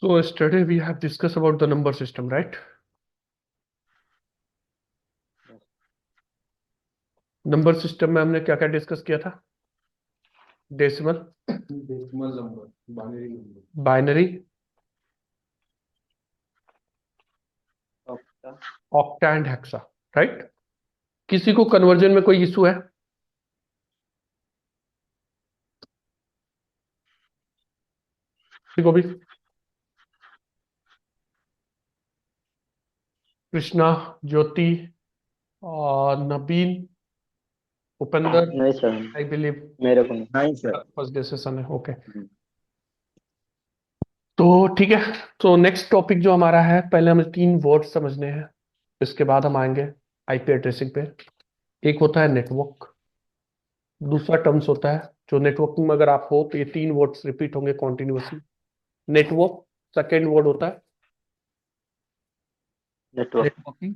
So yesterday we have discussed about the number system, right? Number system में हमने क्या क्या डिस्कस किया था? Decimal, decimal number, binary number, binary, octa, octa and hexa, right? किसी को कन्वर्जन में कोई इशू है? किसी को भी? कृष्णा, ज्योति और नबीन, उपेंद्र, नहीं सर, आई बिलीव मेरे को नहीं सर। फर्स्ट डे सेशन है। ओके, तो ठीक है। तो नेक्स्ट टॉपिक जो हमारा है, पहले हमें 3 वर्ड समझने हैं, इसके बाद हम आएंगे आईपी एड्रेसिंग पे। एक होता है नेटवर्क, दूसरा टर्म्स होता है जो नेटवर्किंग में अगर आप हो तो ये 3 वर्ड्स रिपीट होंगे कॉन्टिन्यूअसली। नेटवर्क, सेकेंड वर्ड होता है नेटवर्क। नेटवर्किंग,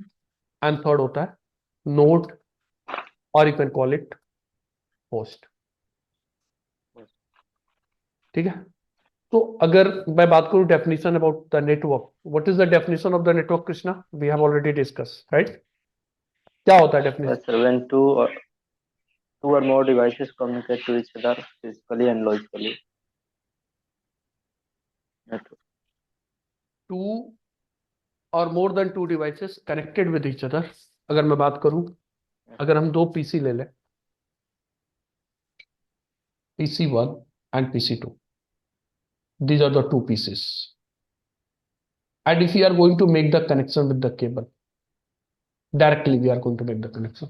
एंड थर्ड होता है नोड, और you can call it host. ठीक है। तो अगर मैं बात करूं definition about the network, what is the definition of the network Krishna? We have already discuss, right? क्या होता है definition? Yes sir, when two or more devices communicate to each other physically and logically. Network. Two और more than 2 devices connected with each other. अगर मैं बात करूं, अगर हम 2 पीसी ले लें, PC1 and PC2, these are the 2 pieces, and if we are going to make the connection with the cable, directly we are going to make the connection.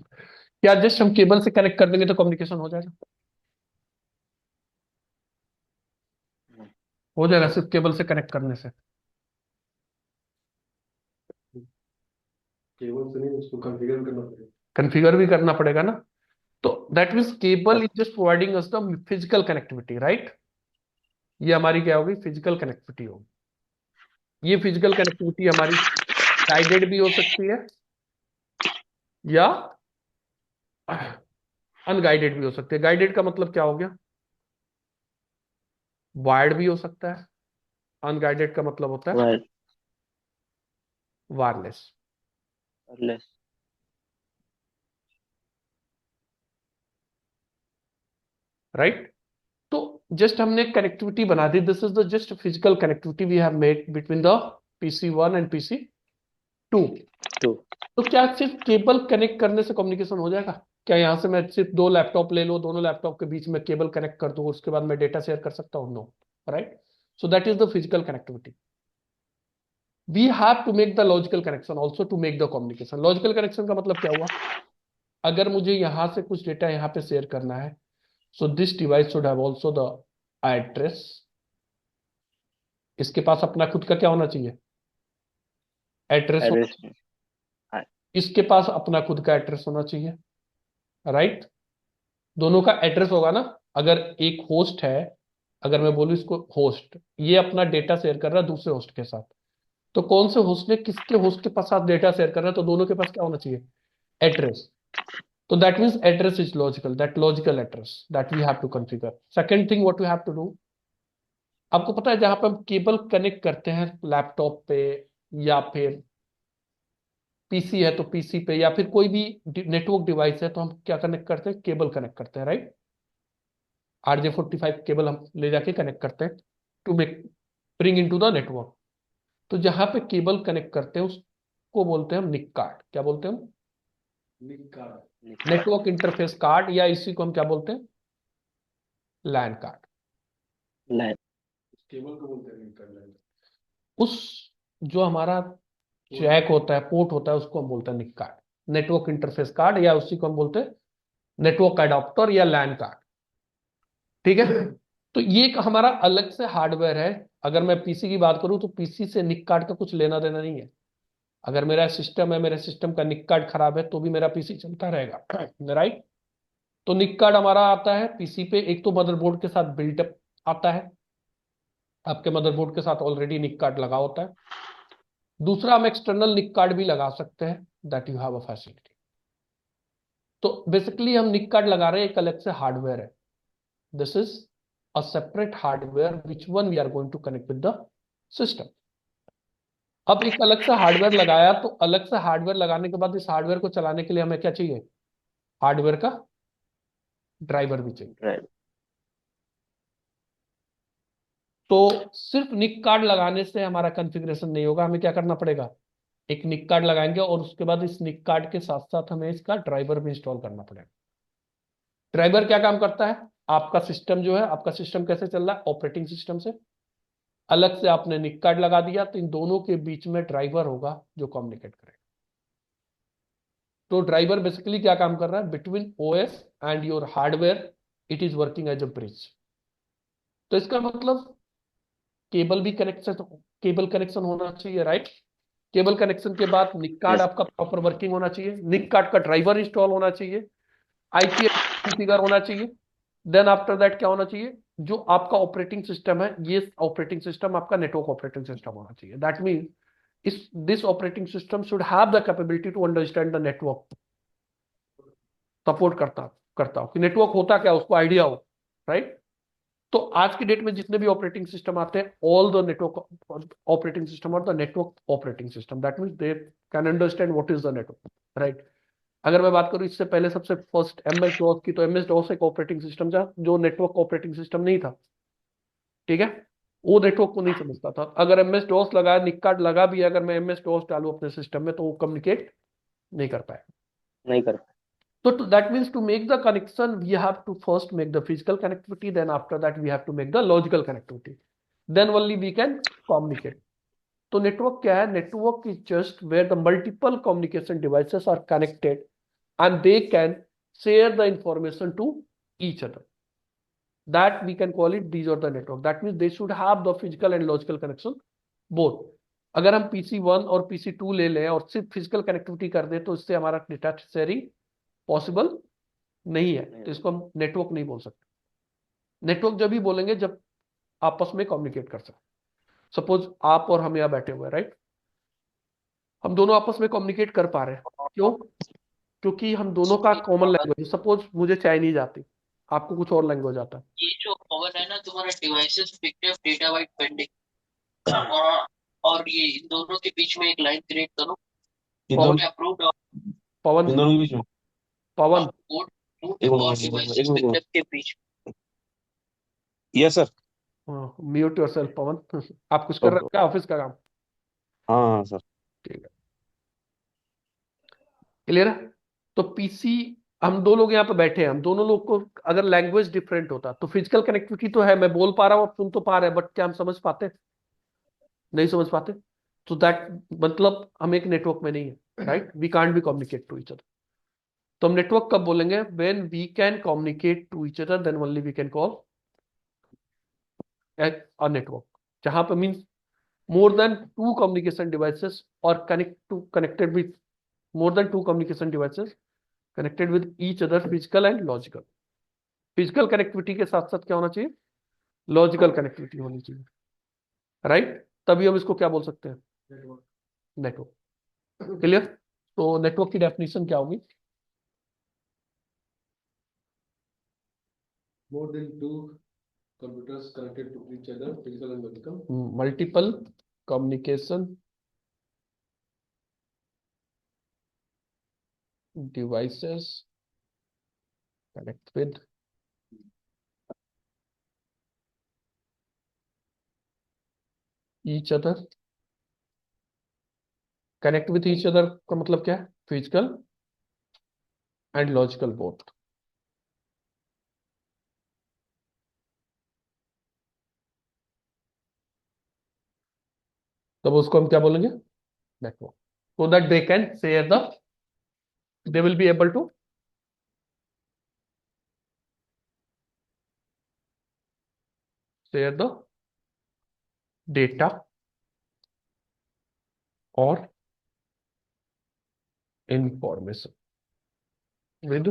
क्या just हम केबल से कनेक्ट कर देंगे तो communication हो जाएगा? हो जाएगा सिर्फ केबल से कनेक्ट करने से? केबल से नहीं, उसको कॉन्फ़िगर करना पड़ेगा। कन्फिगर भी करना पड़ेगा ना। तो that means cable is just providing us the physical connectivity, right? ये हमारी क्या होगी? फिजिकल कनेक्टिविटी होगी। ये फिजिकल कनेक्टिविटी हमारी गाइडेड भी हो सकती है या अनगाइडेड भी हो सकती है। गाइडेड का मतलब क्या हो गया? वायर्ड भी हो सकता है। अनगाइडेड का मतलब होता है वायर वायरलेस, वायरलेस। राइट? तो जस्ट हमने कनेक्टिविटी बना दी। This is the just physical connectivity we have made between the PC1 and PC2। Two. तो क्या सिर्फ केबल कनेक्ट करने से कम्युनिकेशन हो जाएगा? क्या यहां से मैं सिर्फ 2 लैपटॉप ले लो, दोनों लैपटॉप के बीच में केबल कनेक्ट कर दूं, उसके बाद मैं डेटा शेयर कर सकता हूं? No, right? So that is the physical connectivity. We have to make the logical connection also to make the communication. Logical connection का मतलब क्या हुआ? अगर मुझे यहां से कुछ डेटा यहां पे शेयर करना है, so this device should have also the address. इसके पास अपना खुद का क्या होना चाहिए? एड्रेस होना एड्रेस चाहिए। में। हाँ। इसके पास अपना खुद का एड्रेस होना चाहिए, राइट? दोनों का एड्रेस होगा ना। अगर एक होस्ट है, अगर मैं बोलूं इसको होस्ट, ये अपना डेटा शेयर कर रहा है दूसरे होस्ट के साथ, तो कौन से होस्ट ने किसके होस्ट के पास साथ डेटा शेयर कर रहा है? तो दोनों के पास क्या होना चाहिए? एड्रेस। तो that means address is logical, that logical address that we have to configure. Second thing what we have to do, आपको पता है जहां पर हम केबल कनेक्ट करते हैं लैपटॉप पे, या फिर पीसी है तो पीसी पे, या फिर कोई भी नेटवर्क डिवाइस है, तो हम क्या कनेक्ट करते हैं? केबल कनेक्ट करते हैं, राइट? RJ45 केबल हम ले जाके कनेक्ट करते हैं to make bring into the network. तो जहां पे केबल कनेक्ट करते हैं उसको बोलते हैं हम निक कार्ड। क्या बोलते हैं हम? निक कार्ड। नेटवर्क इंटरफेस कार्ड, या इसी को हम क्या बोलते हैं? लैन कार्ड। लाइन। केबल को बोलते हैं निक कार्ड। उस जो हमारा जैक होता है, पोर्ट होता है, उसको हम बोलते हैं निक कार्ड, नेटवर्क इंटरफेस कार्ड, या उसी को हम बोलते हैं नेटवर्क अडॉप्टर या लैन कार्ड। ठीक है। तो ये एक हमारा अलग से हार्डवेयर है। अगर मैं पीसी की बात करूं तो पीसी से निक कार्ड का कुछ लेना देना नहीं है। अगर मेरा सिस्टम है, मेरे सिस्टम का निक कार्ड खराब है, तो भी मेरा पीसी चलता रहेगा, राइट? तो निक कार्ड हमारा आता है पीसी पे, एक तो मदरबोर्ड के साथ बिल्टअप आता है, आपके मदरबोर्ड के साथ ऑलरेडी निक कार्ड लगा होता है। दूसरा, हम एक्सटर्नल निक कार्ड भी लगा सकते हैं, that you have a facility. तो बेसिकली हम निक कार्ड लगा रहे हैं, एक अलग से हार्डवेयर है। This is a separate hardware which one we are going to connect with the system. अब एक अलग से हार्डवेयर लगाया, तो अलग से हार्डवेयर लगाने के बाद इस हार्डवेयर को चलाने के लिए हमें क्या चाहिए? हार्डवेयर का ड्राइवर भी चाहिए। ड्राइवर। तो सिर्फ निक कार्ड लगाने से हमारा कॉन्फ़िगरेशन नहीं होगा, हमें क्या करना पड़ेगा? एक निक कार्ड लगाएंगे और उसके बाद इस निक कार्ड के साथ साथ हमें इसका ड्राइवर भी इंस्टॉल करना पड़ेगा। ड्राइवर क्या काम करता है? आपका सिस्टम जो है, आपका सिस्टम कैसे चल रहा है? ऑपरेटिंग सिस्टम से। अलग से आपने निक कार्ड लगा दिया, तो इन दोनों के बीच में ड्राइवर होगा जो कम्युनिकेट करेगा। तो ड्राइवर बेसिकली क्या काम कर रहा है? Between OS and your hardware it is working as a bridge. तो इसका मतलब केबल भी कनेक्शन, केबल कनेक्शन होना चाहिए, राइट? केबल कनेक्शन के बाद निक कार्ड यस। आपका प्रॉपर वर्किंग होना चाहिए, निक कार्ड का ड्राइवर इंस्टॉल होना चाहिए, आईपी कॉन्फ़िगर होना चाहिए। देन आफ्टर दैट क्या होना चाहिए? जो आपका ऑपरेटिंग सिस्टम है, ये ऑपरेटिंग सिस्टम आपका नेटवर्क ऑपरेटिंग सिस्टम होना चाहिए। That mean is this operating system should have the capability to understand the network, support करता करता हो कि नेटवर्क होता क्या, उसको आइडिया हो, राइट? तो आज की डेट में जितने भी ऑपरेटिंग सिस्टम आते हैं, all the network operating system और the network operating system, that means they can understand what is the network, right? अगर मैं बात करूं इससे पहले सबसे फर्स्ट एम एस डॉस की, तो एम एस डॉस एक ऑपरेटिंग सिस्टम था जो नेटवर्क ऑपरेटिंग सिस्टम नहीं था, ठीक है? वो नेटवर्क को नहीं समझता था। अगर एम एस डॉस लगा, निक कार्ड लगा भी, अगर मैं एम एस डॉस डालू अपने सिस्टम में, तो वो कम्युनिकेट नहीं कर पाएगा। नहीं कर। So that means to make the connection, we have to first make the physical connectivity. Then after that, we have to make the logical connectivity. Then only we can communicate. तो network क्या है? Network is just where the multiple communication devices are connected and they can share the information to each other. That we can call it, these are the network. That means they should have the physical and logical connection both. अगर हम PC1 और PC2 ले लें और सिर्फ physical connectivity कर दें, तो इससे हमारा डेटा शेयरिंग पॉसिबल नहीं है, तो इसको हम नेटवर्क नहीं बोल सकते। नेटवर्क जब भी बोलेंगे जब आपस में कम्युनिकेट कर सकते। सपोज आप और हम यहाँ बैठे हुए हैं, राइट? हम दोनों आपस में कम्युनिकेट कर पा रहे हैं, क्यों? क्योंकि हम दोनों का कॉमन लैंग्वेज, सपोज मुझे चाइनीज आती, आपको कुछ और लैंग्वेज आता है। ये जो पवन है ना, तुम्हारा devices picture data byte pending, और ये इन दोनों के बीच में एक लाइन क्रिएट करो। पवन, अप्रूव्ड पवन, इन दोनों के बीच में पवन, कोड एक और मिनट डिवाइसेस एक मिनट पिक्चर के बीच। Yes sir. Mute yourself Pawan. आप कुछ कर रहे हो क्या, ऑफिस का काम? हाँ हाँ सर। ठीक है, क्लियर है? तो पीसी, हम दो लोग यहाँ पे बैठे हैं, हम दोनों लोग को अगर लैंग्वेज डिफरेंट होता तो फिजिकल कनेक्टिविटी तो है, मैं बोल पा रहा हूँ, आप सुन तो पा रहे हैं, बट क्या हम समझ पाते? नहीं समझ पाते। तो दैट मतलब हम एक नेटवर्क में नहीं है, right? We can't be communicate to each other. तो हम नेटवर्क कब बोलेंगे? When we can communicate to each other, then only we can call a network. जहां पे means more than two communication devices or connected with more than two communication devices connected with each other, physical and logical। Physical connectivity के साथ साथ क्या होना चाहिए? Logical connectivity होनी चाहिए, राइट? तभी हम इसको क्या बोल सकते हैं? नेटवर्क। क्लियर? तो नेटवर्क की डेफिनेशन क्या होगी? More than two computers connected to each other, physical and logical. Multiple communication devices connect with each other। Connect with each other का मतलब क्या है? Physical and logical both. तब उसको हम क्या बोलेंगे? Network. so that they can share the, they will be able to share the data or information with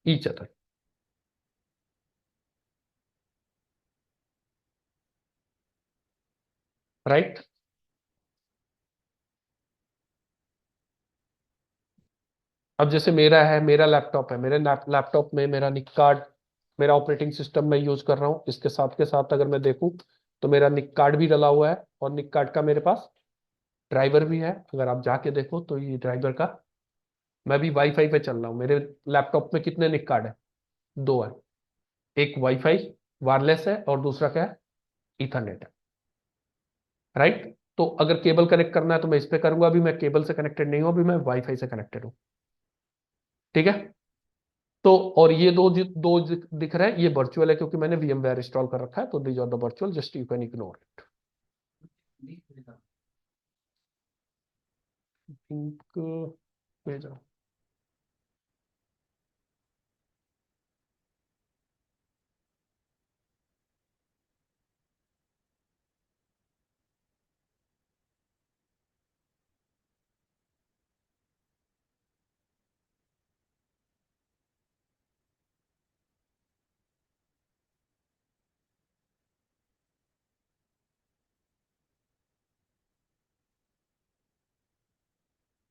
each other, right? अब जैसे मेरा है, मेरा लैपटॉप है, मेरे लैपटॉप में मेरा निक कार्ड, मेरा ऑपरेटिंग सिस्टम मैं यूज कर रहा हूँ, इसके साथ के साथ अगर मैं देखूं तो मेरा निक कार्ड भी डला हुआ है और निक कार्ड का मेरे पास ड्राइवर भी है। अगर आप जाके देखो तो ये ड्राइवर का, मैं भी वाईफाई पे चल रहा हूँ। मेरे लैपटॉप में कितने निक कार्ड है? 2 है। एक वाईफाई वायरलेस है और दूसरा क्या है? ईथरनेट है। राइट। तो अगर केबल कनेक्ट करना है तो मैं इस पे करूंगा। अभी मैं केबल से कनेक्टेड नहीं हूं, अभी मैं वाईफाई से कनेक्टेड हूं। ठीक है। तो और ये दो दिख रहा है, ये वर्चुअल है क्योंकि मैंने VMware इंस्टॉल कर रखा है। तो these are the virtual, just you can ignore it. Link भेजा।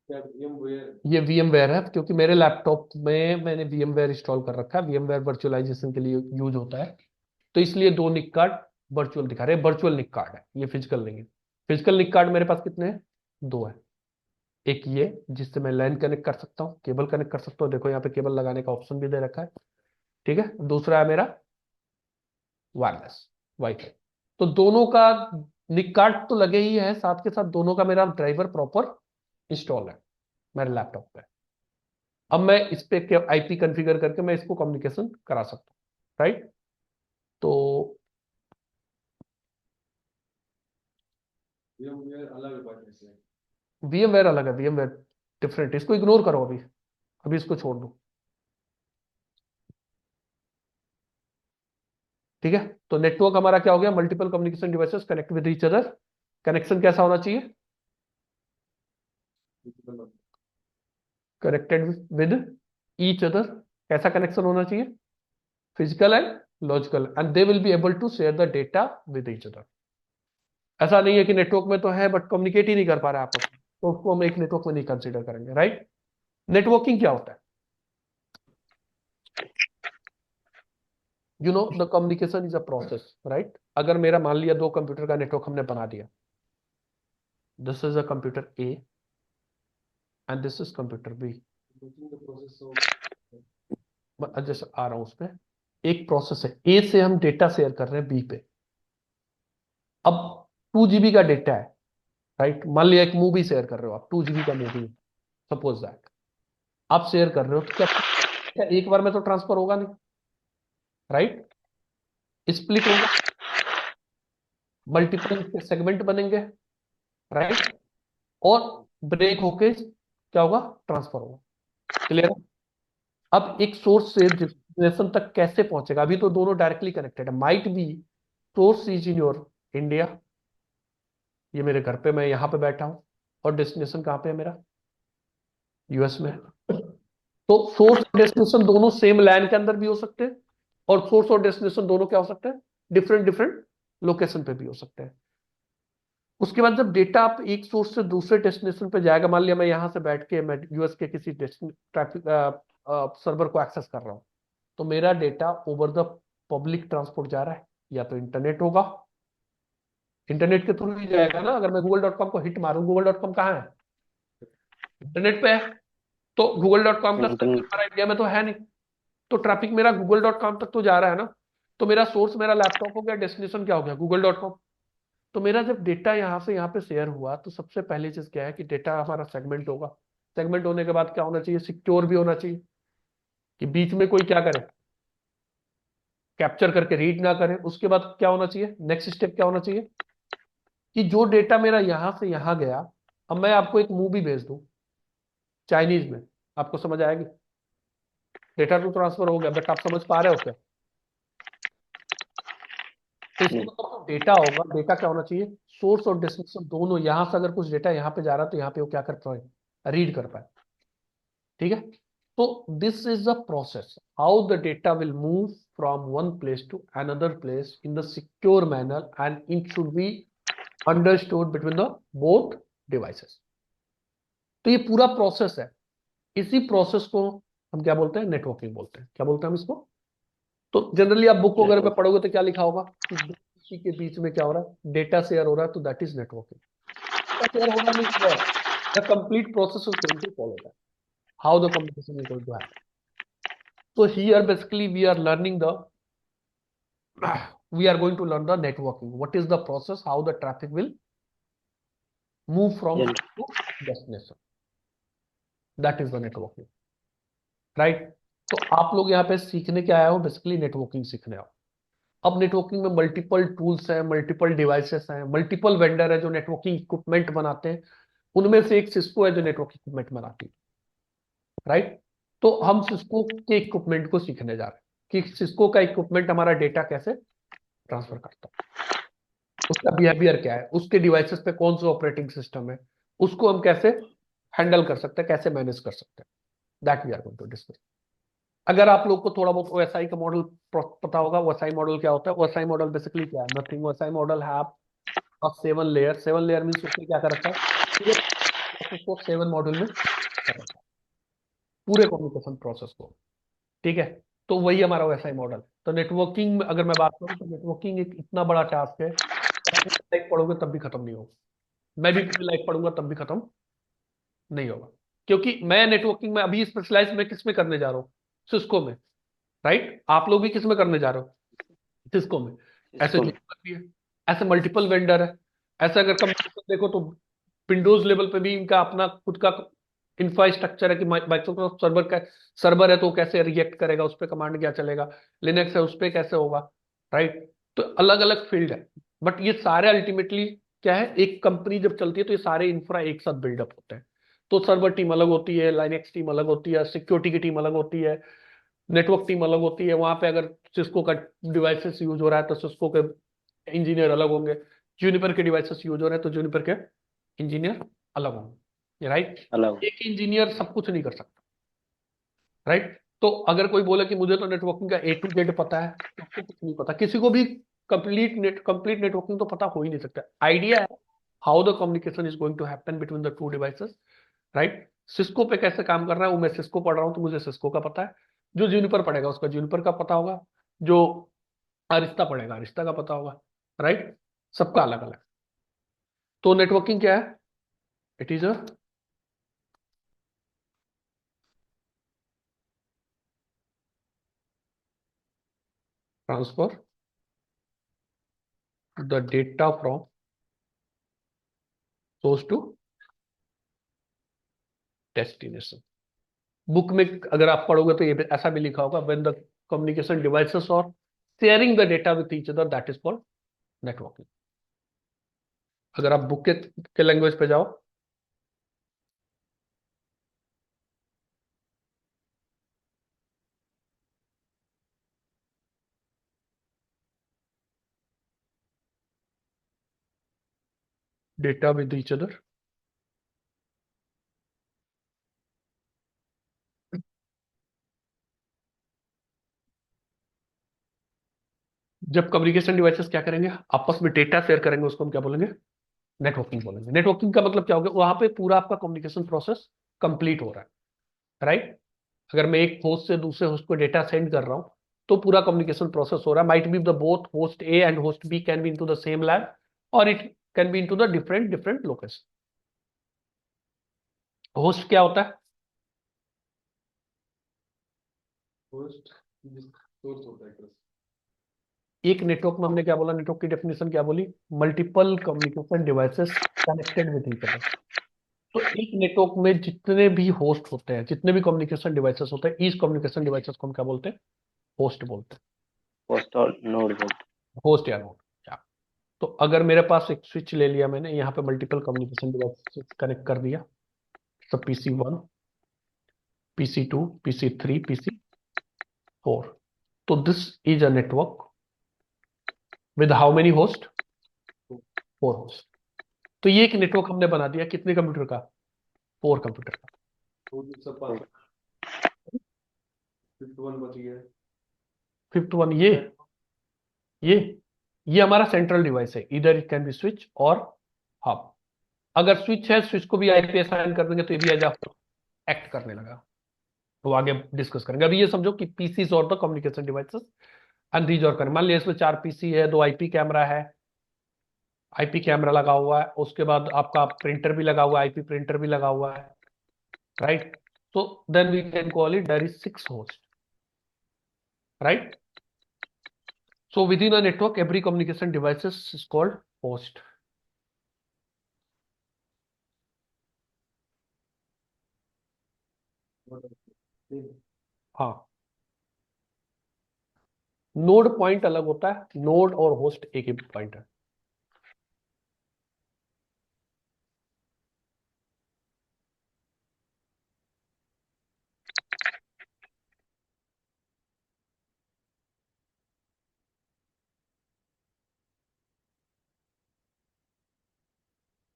क्या VMware ये VMware है क्योंकि मेरे लैपटॉप में मैंने VMware इंस्टॉल कर रखा है। VMware वर्चुअलाइजेशन के लिए यूज होता है। तो इसलिए 2 निक कार्ड वर्चुअल दिखा रहे हैं। वर्चुअल निक कार्ड है, ये फिजिकल नहीं है। फिजिकल निक कार्ड मेरे पास कितने हैं? 2 है। एक ये जिससे मैं लैन कनेक्ट कर सकता हूँ, केबल कनेक्ट कर सकता हूँ। देखो यहाँ पे केबल लगाने का ऑप्शन भी दे रखा है। ठीक है। दूसरा है मेरा वायरलेस वाईफाई। तो दोनों का निक कार्ड तो लगे ही है, साथ के साथ दोनों का मेरा ड्राइवर प्रॉपर इंस्टॉल है मेरे लैपटॉप पे। अब मैं इस पे आईपी कॉन्फ़िगर करके मैं इसको कम्युनिकेशन करा सकता हूँ। राइट। तो VMware अलग डिपार्टमेंट से है। VMware अलग है, VMware डिफरेंट। इसको इग्नोर करो अभी, अभी इसको छोड़ दो। ठीक है। तो नेटवर्क हमारा क्या हो गया? Multiple communication devices connect with each other. Connection कैसा होना चाहिए? Connected with each other. कैसा कनेक्शन होना चाहिए? Physical and logical, and they will be able to share the data with each other. ऐसा नहीं है कि नेटवर्क में तो है बट कम्युनिकेट ही नहीं कर पा रहा है आपस में, तो उसको हम एक नेटवर्क में नहीं कंसीडर करेंगे। राइट। नेटवर्किंग क्या होता है? You know the communication is a process. Right. अगर मेरा मान लिया 2 कंप्यूटर का नेटवर्क हमने बना दिया, this is a computer A and this is computer B. Looking the process of मैं जैसे आ रहा हूं उसमें। एक प्रोसेस है, ए से हम डेटा शेयर कर रहे हैं बी पे। अब 2 GB का डेटा है। राइट। मान लिया एक मूवी शेयर कर रहे हो आप, 2 GB का मूवी, सपोज दैट आप शेयर कर रहे हो, तो क्या एक बार में तो ट्रांसफर होगा नहीं? राइट। स्प्लिट होगा, मल्टीपल सेगमेंट बनेंगे। राइट। और ब्रेक होके क्या होगा? ट्रांसफर होगा। क्लियर? अब एक सोर्स से डेस्टिनेशन तक कैसे पहुंचेगा? अभी तो दोनों डायरेक्टली कनेक्टेड है। Might be source is in your India, ये मेरे घर पे, मैं यहाँ पे बैठा हूँ, और डेस्टिनेशन कहाँ पे है मेरा? US में। तो सोर्स और डेस्टिनेशन दोनों सेम लैन के अंदर भी हो सकते हैं, और सोर्स और डेस्टिनेशन दोनों क्या हो सकते हैं? डिफरेंट डिफरेंट लोकेशन पे भी हो सकते हैं। उसके बाद जब डेटा आप एक सोर्स से दूसरे डेस्टिनेशन पे जाएगा, मान लिया मैं यहाँ से बैठ के मैं US के किसी ट्रैफिक सर्वर को एक्सेस कर रहा हूँ, तो मेरा data over the public transport जा रहा है, या तो इंटरनेट होगा, इंटरनेट के थ्रू ही जाएगा ना। अगर मैं google.com को हिट मारूं, google.com कहाँ है? इंटरनेट पे है। तो google.com का सर्वर इंटरनेट हमारा इंडिया में तो है नहीं, तो ट्रैफिक मेरा google.com तक तो जा रहा है ना। तो मेरा सोर्स मेरा लैपटॉप हो गया, डेस्टिनेशन क्या हो गया? google.com। तो मेरा जब डेटा यहाँ से यहाँ पे शेयर हुआ, तो सबसे पहली चीज क्या है कि डेटा हमारा सेगमेंट होगा। सेगमेंट होने के बाद क्या होना चाहिए? सिक्योर भी होना चाहिए, कि बीच में कोई क्या करे, कैप्चर करके रीड ना करे। उसके बाद क्या होना चाहिए? नेक्स्ट स्टेप क्या होना चाहिए? कि जो डेटा मेरा यहां से यहां गया, अब मैं आपको एक मूवी भेज दूं चाइनीज में, आपको समझ आएगी? डेटा तो ट्रांसफर हो गया, बट आप समझ पा रहे हो क्या? तो इसका मतलब डेटा होगा, डेटा क्या होना चाहिए? सोर्स और डेस्टिनेशन दोनों, यहां से अगर कुछ डेटा यहाँ पे जा रहा है तो यहाँ पे वो क्या कर पाए? रीड कर पाए। ठीक है। तो this is the process how the data will move from one place to another place in the secure manner, and it should be understood between the both devices. तो ये पूरा प्रोसेस है। इसी प्रोसेस को हम क्या बोलते हैं? नेटवर्किंग बोलते हैं। क्या बोलते हैं हम इसको? तो जनरली आप बुक वगैरह में नेटवर्क पढ़ोगे तो क्या लिखा होगा? पीसी के बीच में क्या हो रहा है, डेटा शेयर हो रहा है, तो that is networking. Data share होना means the complete process is going to follow that, how the communication is going to happen. So here basically we are learning the we are going to learn the networking. What is the process? How the traffic will move from Yes. source to destination. That is the networking, right? तो आप लोग यहाँ पे सीखने क्या आए हो? Basically networking सीखने आओ। अब नेटवर्किंग में मल्टीपल टूल्स हैं, मल्टीपल डिवाइसेस हैं, मल्टीपल वेंडर है जो नेटवर्किंग इक्विपमेंट बनाते हैं। उनमें से एक सिस्को है जो नेटवर्किंग इक्विपमेंट बनाती है, राइट? तो हम सिस्को के इक्विपमेंट को सीखने जा रहे हैं कि सिस्को का इक्विपमेंट हमारा डेटा कैसे ट्रांसफर करता है, उसका बिहेवियर क्या है, उसके डिवाइसेस पे कौन सा ऑपरेटिंग सिस्टम है, उसको हम कैसे हैंडल कर सकते हैं, कैसे मैनेज कर सकते हैं, that we are going to discuss. अगर आप लोग को थोड़ा बहुत ओएसआई का मॉडल पता होगा, ओएसआई मॉडल क्या होता है? ओएसआई मॉडल बेसिकली क्या है? नथिंग। ओएसआई मॉडल है आप 7 लेयर। 7 लेयर मीन्स उसने क्या कर रखा है, उसको 7 मॉड्यूल में कर रखा है, पूरे कम्युनिकेशन प्रोसेस को, ठीक है? तो वही हमारा ओएसआई मॉडल। तो नेटवर्किंग में अगर मैं बात करूं तो नेटवर्किंग एक इतना बड़ा टास्क है, लाइफ पढ़ोगे तब भी खत्म नहीं होगा, मैं भी पूरी लाइफ पढ़ूंगा तब भी खत्म नहीं होगा, क्योंकि मैं नेटवर्किंग में अभी स्पेशलाइज मैं किस में करने जा रहा हूँ? सिस्को में, राइट? आप लोग भी किस में करने जा रहे हो? सिस्को में। ऐसे Cisco में। जूनिपर भी है, ऐसे मल्टीपल वेंडर है, ऐसे अगर कंप्यूटर देखो तो विंडोज लेवल पे भी इनका अपना खुद का इंफ्रास्ट्रक्चर है कि माइक्रोसॉफ्ट सर्वर का सर्वर है तो कैसे रिएक्ट करेगा, उस पर कमांड क्या चलेगा, लिनक्स है उस पर कैसे होगा, राइट? तो अलग अलग फील्ड है, बट ये सारे अल्टीमेटली क्या है, एक कंपनी जब चलती है तो ये सारे इंफ्रा एक साथ बिल्डअप होते हैं। तो सर्वर टीम अलग होती है, लाइनेक्स टीम अलग होती है, सिक्योरिटी की टीम अलग होती है, नेटवर्क टीम अलग होती है। वहां पे अगर सिस्को का डिवाइसेस यूज हो रहा है तो सिस्को के इंजीनियर अलग होंगे, जूनिपर के डिवाइसेस यूज हो रहे हैं तो जूनिपर के इंजीनियर अलग होंगे, राइट? अलग। एक इंजीनियर सब कुछ नहीं कर सकता, राइट? तो अगर कोई बोले कि मुझे तो नेटवर्किंग का A to Z पता है, तो उसको कुछ नहीं पता। किसी को भी कंप्लीट नेटवर्किंग तो पता हो ही नहीं सकता। आइडिया है how the communication is going to happen between the two devices, right? Cisco पे कैसे काम कर रहा है वो मैं सिस्को पढ़ रहा हूँ तो मुझे सिस्को का पता है, जो जूनिपर पढ़ेगा उसका जूनिपर का पता होगा, जो अरिस्ता पढ़ेगा अरिस्ता का पता होगा, राइट? सबका अलग अलग। तो नेटवर्किंग क्या है? It is a transfer the data from source to destination. Book में अगर आप पढ़ोगे तो ये ऐसा भी लिखा होगा, व्हेन द कम्युनिकेशन डिवाइसेस और sharing the data with each other, that is called networking. अगर आप बुक के लैंग्वेज पे जाओ, डेटा विद ईच अदर, जब कम्युनिकेशन डिवाइसेस क्या करेंगे, आपस में डेटा शेयर करेंगे, उसको हम क्या बोलेंगे? नेटवर्किंग बोलेंगे। नेटवर्किंग का मतलब क्या हो गया? वहां पे पूरा आपका कम्युनिकेशन प्रोसेस कंप्लीट हो रहा है, राइट? अगर मैं एक होस्ट से दूसरे होस्ट को डेटा सेंड कर रहा हूं तो पूरा कम्युनिकेशन प्रोसेस हो रहा है। Might be the both host A and host B can be into the same lab और it can be into the different different location. Host क्या होता है? Host this source होता है एक एक नेटवर्क में हमने क्या बोला, नेटवर्क की डेफिनेशन क्या बोली? Multiple communication devices connected with each other. तो एक नेटवर्क में जितने भी होस्ट होते हैं, जितने भी कम्युनिकेशन डिवाइसेस होते हैं, इस कम्युनिकेशन डिवाइसेस को हम क्या बोलते हैं? होस्ट बोलते हैं। होस्ट और नोड बोलते होस्ट या नोड, क्या? तो अगर मेरे पास एक स्विच ले लिया मैंने, यहाँ पे मल्टीपल कम्युनिकेशन डिवाइसेस कनेक्ट कर दिया, सब PC1, PC2, PC3, PC4। तो this is a network with how many host? 4 host. तो ये एक नेटवर्क हमने बना दिया कितने कंप्यूटर का? 4 कंप्यूटर का। तो सब पास 51 बच गया। 5th वन ये हमारा सेंट्रल डिवाइस है, इधर इट कैन बी स्विच और हब। अगर स्विच है, स्विच को भी आईपी असाइन कर देंगे तो ये भी एज एक्ट करने लगा। तो आगे डिस्कस करेंगे। अभी ये समझो कि पीसीज और द कम्युनिकेशन डिवाइसेस अनरिजॉल्व करें। मान लिया इसमें 4 पीसी है, 2 आईपी कैमरा है, आईपी कैमरा लगा हुआ है, उसके बाद आपका प्रिंटर भी लगा हुआ है, आईपी प्रिंटर भी लगा हुआ है, right. so then we can call it there is 6 host, right? So within a network every communication devices is called host. हाँ, नोड पॉइंट अलग होता है, नोड और होस्ट एक ही पॉइंट है।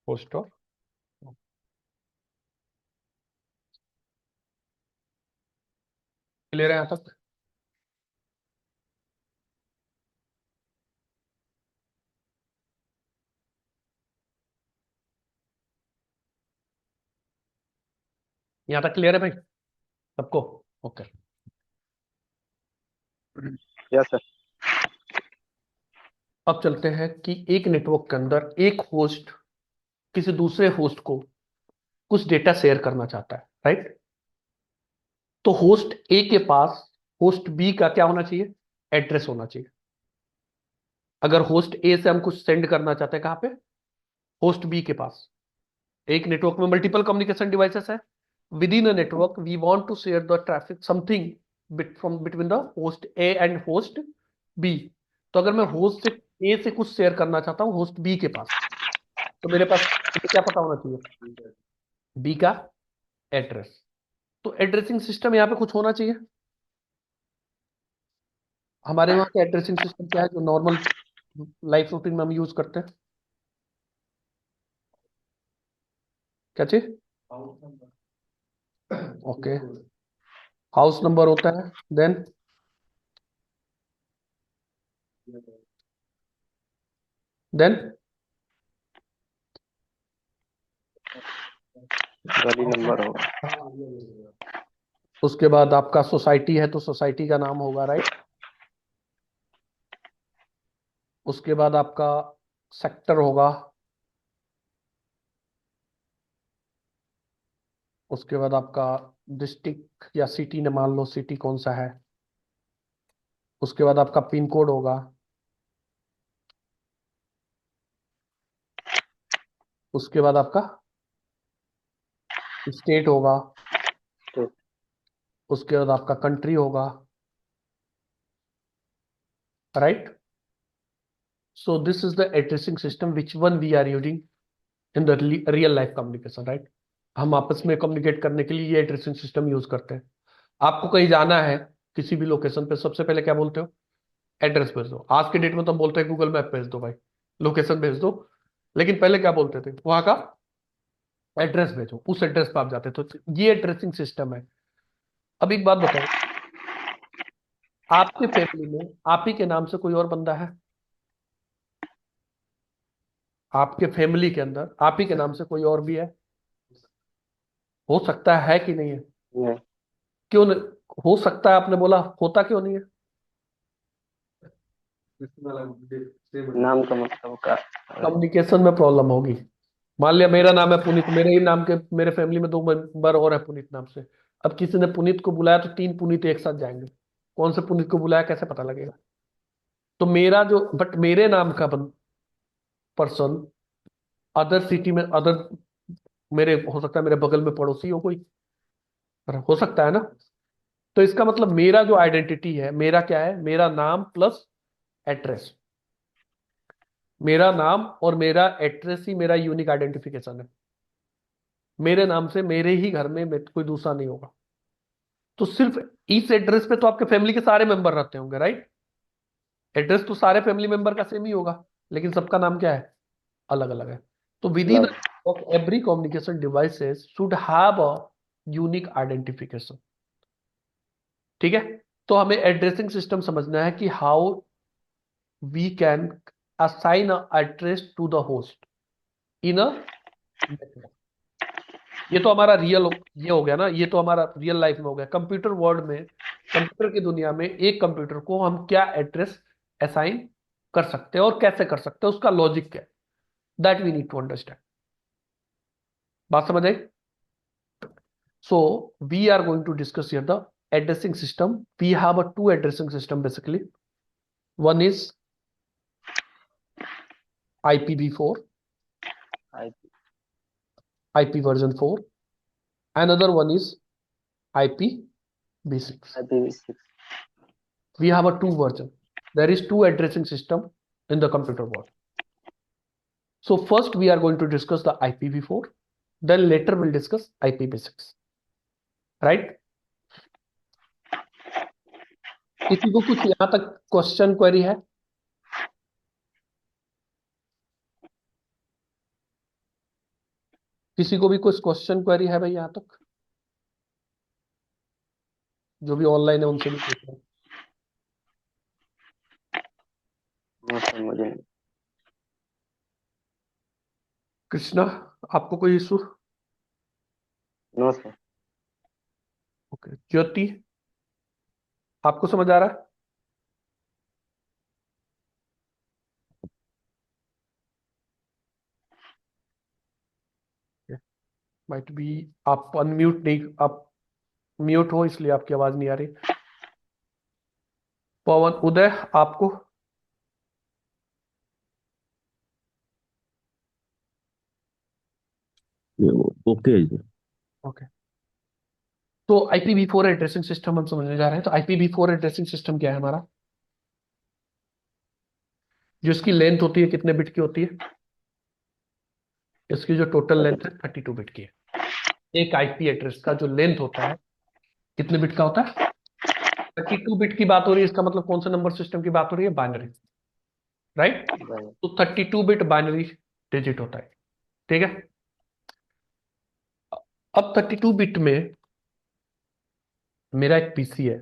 होस्ट और क्लियर है यहां तक? यहां तक क्लियर है भाई सबको? ओके। Yes sir. अब चलते हैं कि एक नेटवर्क के अंदर एक होस्ट किसी दूसरे होस्ट को कुछ डेटा शेयर करना चाहता है, राइट। तो होस्ट ए के पास होस्ट बी का क्या होना चाहिए? एड्रेस होना चाहिए। अगर होस्ट ए से हम कुछ सेंड करना चाहते हैं, कहां पे? होस्ट बी के पास। एक नेटवर्क में मल्टीपल कम्युनिकेशन डिवाइसेस है। With in a network we want to share the traffic something from between the host A and host B. तो अगर मैं होस्ट से ए से कुछ शेयर करना चाहता हूं होस्ट बी के पास, तो मेरे पास मुझे क्या पता होना चाहिए? बी का एड्रेस। तो एड्रेसिंग सिस्टम यहाँ पे कुछ होना चाहिए। हमारे वहाँ का एड्रेसिंग सिस्टम क्या है जो नॉर्मल लाइफ रूटीन में हम यूज करते हैं? क्या चीज? ओके, हाउस नंबर होता है, देन देन गली नंबर होगा। उसके बाद आपका सोसाइटी है तो सोसाइटी का नाम होगा, राइट। उसके बाद आपका सेक्टर होगा, उसके बाद आपका डिस्ट्रिक्ट या सिटी ने मान लो सिटी कौन सा है, उसके बाद आपका पिन कोड होगा, उसके बाद आपका स्टेट होगा, उसके बाद आपका कंट्री होगा, right. So this is the addressing system which one we are using in the real life communication, right. हम आपस में कम्युनिकेट करने के लिए ये एड्रेसिंग सिस्टम यूज करते हैं। आपको कहीं जाना है किसी भी लोकेशन पे, सबसे पहले क्या बोलते हो? एड्रेस भेज दो। आज के डेट में तो हम बोलते हैं गूगल मैप भेज दो भाई, लोकेशन भेज दो। लेकिन पहले क्या बोलते थे? वहां का एड्रेस भेजो, उस एड्रेस पे आप जाते। तो ये एड्रेसिंग सिस्टम है। अब एक बात बताओ, आपके फैमिली में आप ही के नाम से कोई और बंदा है? आपके फैमिली के अंदर आप ही के नाम से कोई और भी है? हो सकता है कि नहीं है? नहीं। क्यों नहीं? हो सकता है आपने बोला, होता क्यों नहीं है? नाम का मतलब का। कम्युनिकेशन में प्रॉब्लम होगी। मान लिया मेरा नाम है पुनीत, मेरे ही नाम के मेरे फैमिली में 2 मेंबर और है पुनीत नाम से। अब किसी ने पुनीत को बुलाया तो 3 पुनीत एक साथ जाएंगे। कौन से पुनीत को बुलाया कैसे पता लगेगा? तो मेरा जो बट मेरे नाम का पर्सन अदर सिटी में, अदर मेरे हो सकता है मेरे बगल में पड़ोसी हो कोई, हो सकता है ना। तो इसका मतलब मेरा जो आइडेंटिटी है, मेरा क्या है? मेरा नाम प्लस एड्रेस। मेरा नाम और मेरा एड्रेस ही मेरा यूनिक आइडेंटिफिकेशन है। मेरे नाम से मेरे ही घर में कोई दूसरा नहीं होगा। तो सिर्फ इस एड्रेस पे तो आपके फैमिली के सारे मेंबर रहते होंगे, राइट। एड्रेस तो सारे फैमिली मेंबर का सेम ही होगा, लेकिन सबका नाम क्या है? अलग अलग है। तो with in of every communication devices should have a unique identification, ठीक है। तो हमें एड्रेसिंग सिस्टम समझना है कि how we can assign a address to the host in a network. ये तो हमारा रियल ये हो गया ना, ये तो हमारा रियल लाइफ में हो गया। कंप्यूटर वर्ल्ड में कंप्यूटर की दुनिया में एक कंप्यूटर को हम क्या एड्रेस असाइन कर सकते हैं और कैसे कर सकते हैं, उसका लॉजिक क्या है, that we need to understand. बात समझ आई? So we are going to discuss here the addressing system. We have a two addressing system basically. One is IPv4, IP IP version 4. Another one is IPv6. IPv6. We have a two version. There is two addressing system in the computer world. So first we are going to discuss the IPv4, then later we'll discuss IPv6. Right? किसी को कुछ यहां तक question query है? किसी को भी कुछ क्वेश्चन क्वेरी है भाई यहां तक? जो भी ऑनलाइन है उनसे भी पूछ रहा हूं। नो सर, मुझे नहीं। कृष्णा, आपको कोई issue? No sir. Okay. Jyoti, आपको समझ आ रहा है? माइट बी आप अनम्यूट नहीं, आप म्यूट हो इसलिए आपकी आवाज नहीं आ रही। पवन, उदय, आपको? ओके जी। ओके। तो IPv4 एड्रेसिंग सिस्टम हम समझने जा रहे हैं। तो IPv4 एड्रेसिंग सिस्टम क्या है हमारा? जो इसकी लेंथ होती है कितने बिट की होती है? इसकी जो टोटल लेंथ है 32 बिट की है। एक आईपी एड्रेस का जो लेंथ होता है कितने बिट का होता है? 32 बिट की बात हो रही है। इसका मतलब कौन सा नंबर सिस्टम की बात हो रही है? Binary, right? तो 32 बिट बाइनरी डिजिट होता है। ठीक है। अब 32 बिट में मेरा एक पीसी है,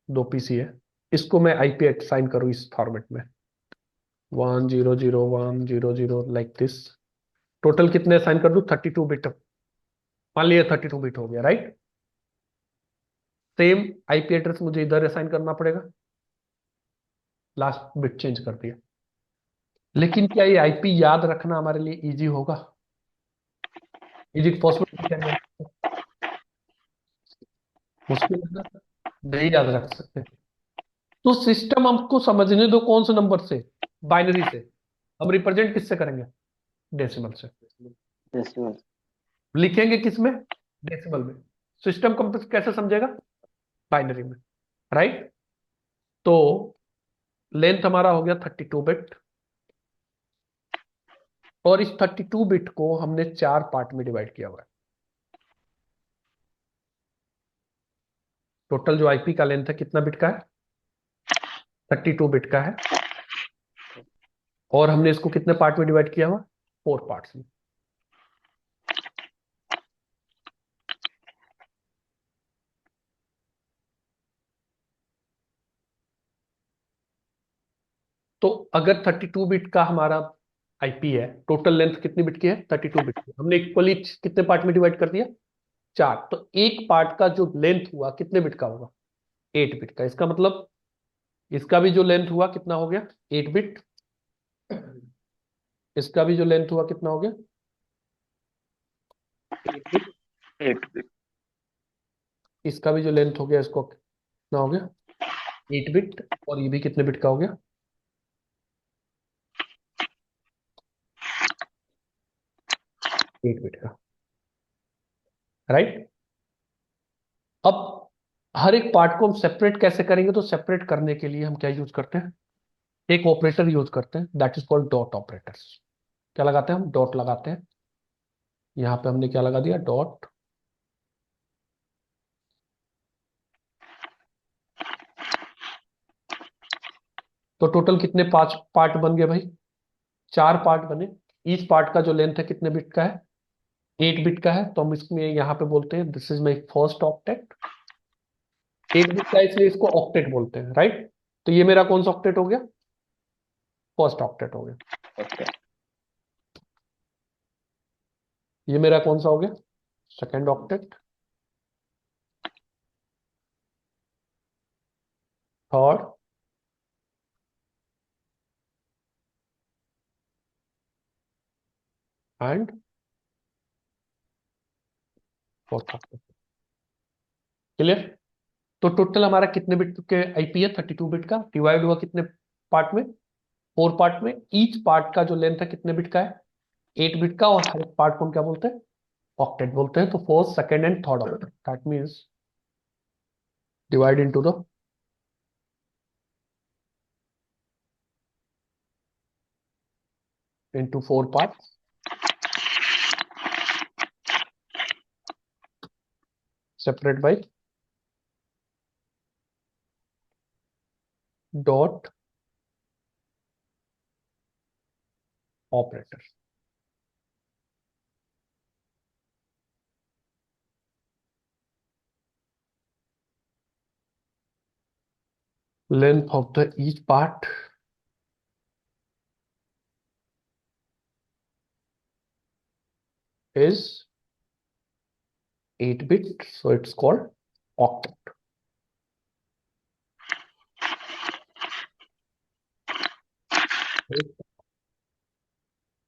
दो पीसी है, इसको मैं आईपी असाइन करूं इस फॉर्मेट में 100 100 लाइक दिस। टोटल कितने असाइन कर दूं? 32 बिट। मान लिया 32 बिट हो गया, राइट? सेम आईपी एड्रेस मुझे इधर असाइन करना पड़ेगा, लास्ट बिट चेंज कर दिया। लेकिन क्या ये आईपी याद रखना हमारे लिए इजी होगा? Is it possible? मुश्किल है ना? नहीं याद रख सकते। तो सिस्टम हमको समझने दो कौन से नंबर से? बाइनरी से। हम रिप्रेजेंट किससे करेंगे? डेसिमल से। डेसिमल। लिखेंगे किस में? डेसिमल में। सिस्टम कैसे समझेगा? बाइनरी में, राइट? तो लेंथ हमारा हो गया 32 बिट, और इस 32 बिट को हमने 4 पार्ट में डिवाइड किया हुआ है। टोटल जो आईपी का लेंथ है कितना बिट का है? 32 बिट का है। और हमने इसको कितने पार्ट में डिवाइड किया हुआ? 4 पार्ट्स में। तो अगर 32 बिट का हमारा आईपी है, टोटल लेंथ कितनी बिट की है? 32 बिट की। हमने इक्वली कितने पार्ट में डिवाइड कर दिया? 4। तो एक पार्ट का जो लेंथ हुआ कितने बिट का होगा? 8 बिट का। इसका मतलब इसका भी जो लेंथ हुआ कितना हो गया? 8 बिट। इसका भी जो लेंथ हुआ कितना हो गया? 8 बिट। 8 बिट। इसका भी जो लेंथ हो गया, इसको कितना हो गया? 8 बिट। और ये भी कितने बिट का हो गया? 8 बिट का, राइट? अब हर एक पार्ट को हम सेपरेट कैसे करेंगे? तो सेपरेट करने के लिए हम क्या यूज करते हैं? एक ऑपरेटर यूज करते हैं, that is called dot operators. क्या लगाते हैं हम? डॉट लगाते हैं। यहां पे हमने क्या लगा दिया? डॉट। तो टोटल कितने 5 पार्ट बन गए भाई? 4 पार्ट बने। ईच पार्ट का जो लेंथ है कितने बिट का है? 8 बिट का है। तो हम इसमें यहाँ पे बोलते हैं this is my first octet. 8 bit का है इसलिए इसको ऑक्टेट बोलते हैं, राइट? तो ये मेरा कौन सा ऑक्टेट हो गया? फर्स्ट ऑक्टेट हो गया। ओके। ये मेरा कौन सा हो गया? Second octet. Third and fourth octet. Clear? तो टोटल हमारा कितने बिट के आईपी है? 32 बिट का। डिवाइड हुआ कितने पार्ट में? 4 पार्ट में। ईच पार्ट का जो लेंथ है कितने बिट का है? 8 बिट का। और हर एक पार्ट को हम क्या बोलते हैं? ऑक्टेट बोलते हैं। तो first, second and third octet, that means divide into the into 4 parts, separate by dot operator. Length of the each part is 8 bit, so it's called octet.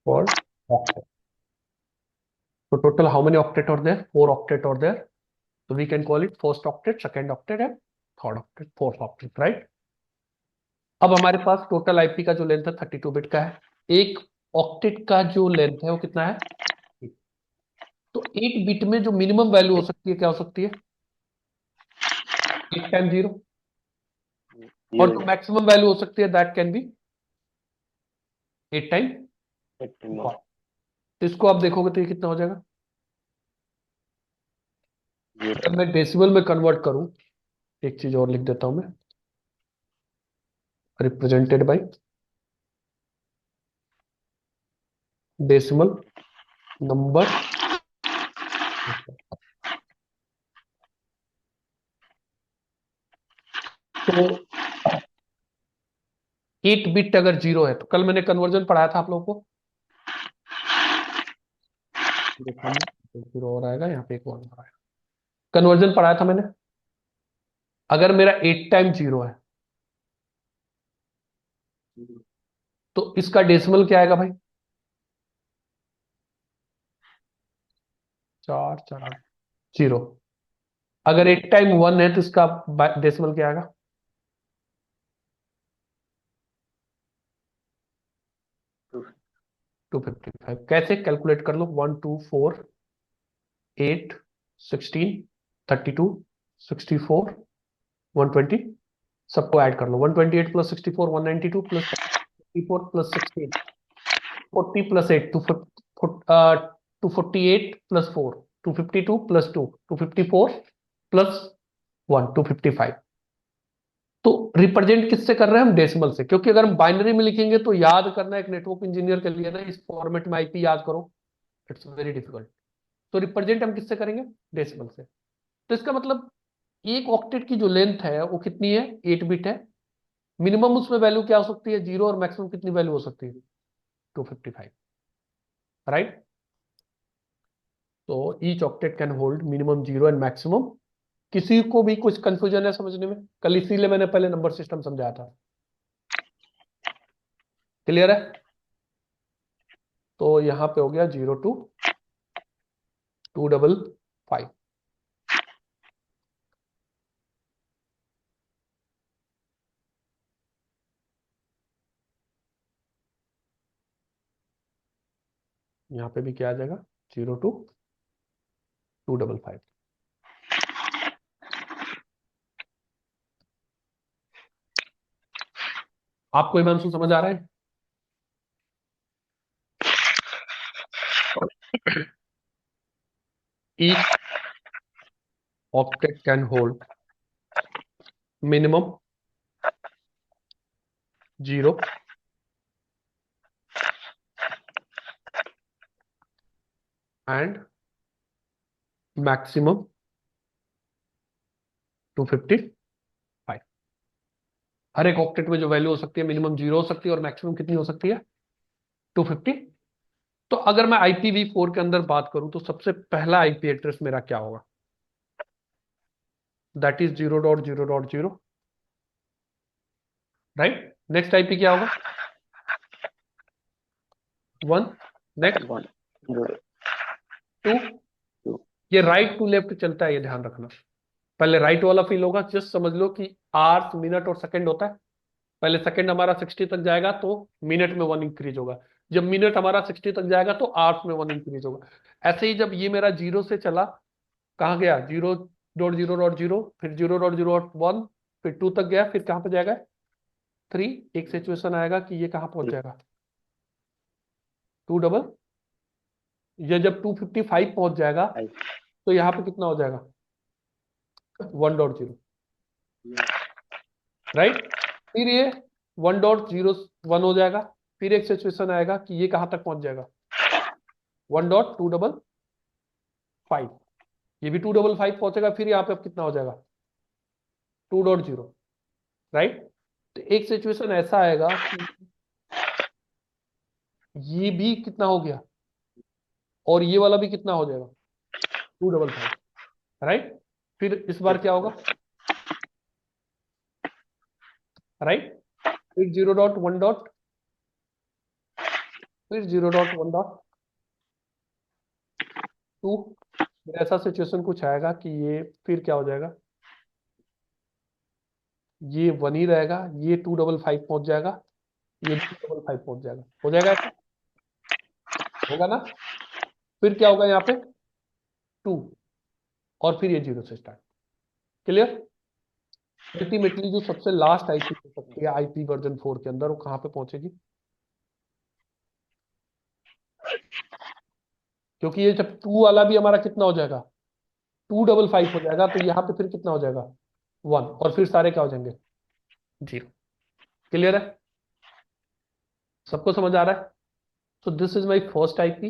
For octet. So total how many octet are there? 4 octet are there. So we can call it first octet, second octet and third octet, fourth octet, right? अब हमारे पास total IP का जो length है 32 bit का है। एक octet का जो लेंथ है वो कितना है? तो 8 बिट में जो मिनिमम वैल्यू हो सकती है क्या हो सकती है? 8 टाइम 0। और जो मैक्सिमम वैल्यू हो सकती है दैट कैन बी 8 टाइम 1। तो इसको आप देखोगे तो ये कितना हो जाएगा? अगर मैं डेसिमल में कन्वर्ट करूं, एक चीज और लिख देता हूं मैं, रिप्रेजेंटेड बाय डेसिमल नंबर। तो 8 बिट अगर 0 है तो कल मैंने कन्वर्जन पढ़ाया था आप लोगों को, देखा 0 और आएगा यहाँ पे, एक और आएगा। कन्वर्जन पढ़ाया था मैंने। अगर मेरा 8 टाइम 0 है तो इसका डेसिमल क्या आएगा भाई? 4 4 0। अगर 8 टाइम 1 है तो इसका डेसिमल क्या आएगा? 255। कैसे कैलकुलेट कर लो? 1 2 4 8 16 32 64 120, सबको ऐड कर लो। 128 plus 64 192 plus 64 plus 16 40 plus 8 248 plus 4 252 plus 2 254 plus 1 255। तो रिप्रेजेंट किससे कर रहे हैं हम? डेसिमल से। क्योंकि अगर हम बाइनरी में लिखेंगे तो याद करना एक नेटवर्क इंजीनियर के लिए ना, इस फॉर्मेट में आईपी याद करो, इट्स वेरी डिफिकल्ट। तो रिप्रेजेंट हम किससे करेंगे? डेसिमल से। तो इसका मतलब एक ऑक्टेट की जो लेंथ है वो कितनी है? 8 बिट है। मिनिमम उसमें वैल्यू क्या हो सकती है? 0। और मैक्सिमम कितनी वैल्यू हो सकती है? 255, राइट? तो each octet can hold minimum 0 and maximum. किसी को भी कुछ कंफ्यूजन है समझने में? कल इसीलिए मैंने पहले नंबर सिस्टम समझाया था। क्लियर है? तो यहां पे हो गया 0 to 255। यहां पे भी क्या आ जाएगा? 0 to 255। आपको हिमांशु समझ आ रहा है? Each octet can hold minimum 0 and maximum 255। हर एक ऑक्टेट में जो वैल्यू हो सकती है मिनिमम 0 हो सकती है और मैक्सिमम कितनी हो सकती है? 250। तो अगर मैं IPv4 के अंदर बात करूं तो सबसे पहला आईपी एड्रेस मेरा क्या होगा? That is 0.0.0 right. Next IP क्या होगा? 1। नेक्स्ट 1 0 2। 2 ये राइट टू लेफ्ट चलता है, ये ध्यान रखना। पहले राइट वाला फील होगा, जस्ट समझ लो कि आवर्स मिनट और सेकंड होता है। पहले सेकंड हमारा 60 तक जाएगा तो मिनट में 1 इंक्रीज होगा। जब मिनट हमारा 60 तक जाएगा तो आवर्स में 1 इंक्रीज होगा। ऐसे ही जब ये मेरा 0 से चला, कहाँ गया? 0.0.0, फिर 0.0.1, फिर 2 तक गया, फिर कहाँ पे जाएगा? 3। एक सिचुएशन आएगा कि ये कहाँ पहुंच जाएगा? 2 डबल। ये जब 255 पहुंच जाएगा 5 तो यहाँ पे कितना हो जाएगा? 1.0। राइट। फिर ये 1.01 हो जाएगा। फिर एक सिचुएशन आएगा कि ये कहाँ तक पहुंच जाएगा? 1.255। ये भी 255 पहुंचेगा। फिर यहाँ पे अब कितना हो जाएगा? 2.0। राइट। तो एक सिचुएशन ऐसा आएगा कि ये भी कितना हो गया और ये वाला भी कितना हो जाएगा? 255। राइट। फिर इस बार क्या होगा? राइट। फिर 0.1 डॉट, फिर 0.1.2। फिर ऐसा सिचुएशन कुछ आएगा कि ये फिर क्या हो जाएगा? ये 1 ही रहेगा, ये 255 पहुंच जाएगा, ये 255 पहुंच जाएगा। हो जाएगा ऐसा? होगा ना? फिर क्या होगा यहाँ पे? 2। और फिर ये 0 से स्टार्ट। क्लियर? अल्टीमेटली जो सबसे लास्ट आईपी हो सकती है आईपी वर्जन 4 के अंदर, वो कहाँ पे पहुंचेगी? क्योंकि ये जब 2 वाला भी हमारा कितना हो जाएगा? 255 हो जाएगा, तो यहाँ पे फिर कितना हो जाएगा? 1। और फिर सारे क्या हो जाएंगे? 0। क्लियर है? सबको समझ आ रहा है? सो this is my first IP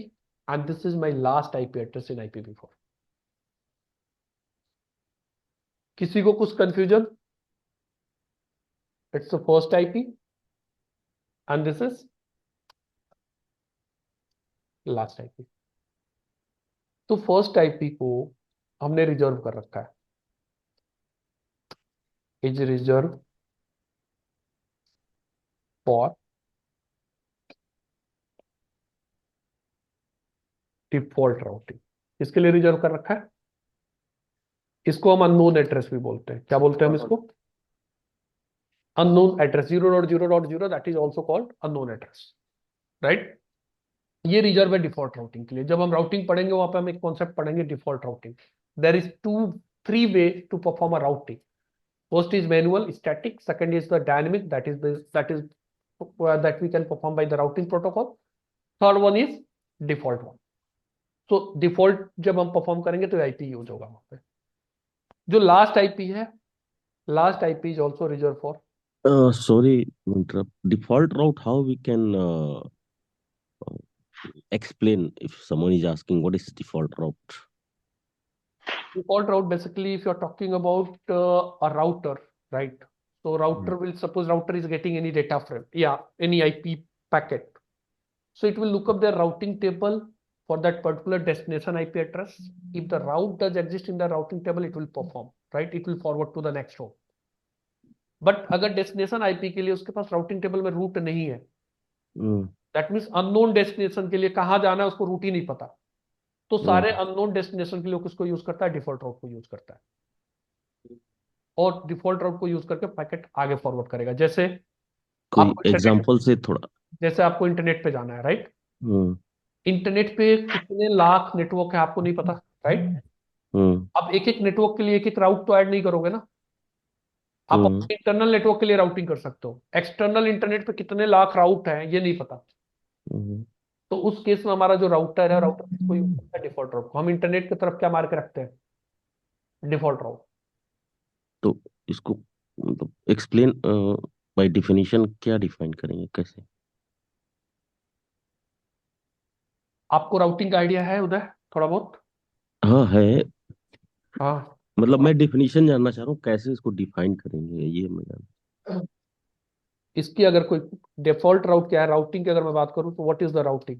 and this is my last IP address in IPv4। किसी को कुछ confusion? It's the first IP and this is last IP. तो फर्स्ट आईपी को हमने रिजर्व कर रखा है, is reserve for default routing. इसके लिए रिजर्व कर रखा है। इसको हम अननोन एड्रेस भी बोलते हैं। क्या बोलते हैं हम इसको? Unknown address. 0.0.0 that is also called unknown address. Right. ये रिजर्व है डिफॉल्ट राउटिंग के लिए। जब हम राउटिंग पढ़ेंगे वहां पे हम एक कॉन्सेप्ट पढ़ेंगे default routing. There is three way to perform a routing. First is manual static, second is the dynamic that is that we can perform by the routing protocol. Third one is default one. So default जब हम perform करेंगे तो IP use होगा वहां पे। जो last IP है, last IP is also reserve for Sorry to interrupt. Default route, how we can explain if someone is asking what is default route? default route. Basically if you are talking about a router, right? So router will, suppose router is getting any data frame, yeah, any IP packet. So it will look up their routing table for that particular destination IP address. If the route does exist in the routing table, it will perform, right? It will forward to the next row. But अगर destination IP के लिए उसके पास routing table में root नहीं है, Hmm. That means unknown destination के लिए कहाँ जाना है उसको रूट ही नहीं पता, तो Hmm. सारे अननोन डेस्टिनेशन के लिए किसको यूज करता है? डिफॉल्ट राउट को यूज करता है। और डिफॉल्ट राउट को यूज करके पैकेट आगे फॉरवर्ड करेगा। जैसे कोई आपको इंटरनेट, एग्जांपल से थोड़ा। जैसे आपको इंटरनेट पे जाना है, राइट? हम्म। इंटरनेट पे कितने लाख नेटवर्क है आपको नहीं पता, राइट? हम्म। आप एक एक नेटवर्क के लिए एक एक राउट तो ऐड नहीं करोगे ना। आप हम्म। अपने इंटरनल नेटवर्क के लिए राउटिंग कर सकते हो, एक्सटर्नल इंटरनेट पे कितने लाख राउट हैं ये नहीं पता। हम्म। तो उस केस में हमारा जो राउटर है, राउटर किसको यूज करता है? डिफॉल्ट राउट को। हम इंटरनेट की तरफ क्या मार के रखते हैं? डिफॉल्ट राउट। तो इसको मतलब एक्सप्लेन बाय डेफिनेशन क्या डिफाइन करेंगे कैसे? आपको राउटिंग का आइडिया है उदय, थोड़ा बहुत? हाँ है। हाँ। मतलब मैं डेफिनेशन जानना चाह रहा हूँ कैसे इसको डिफाइन करेंगे ये मैं इसकी अगर कोई डिफॉल्ट राउट क्या है, राउटिंग की अगर मैं बात करूं तो व्हाट इज द राउटिंग?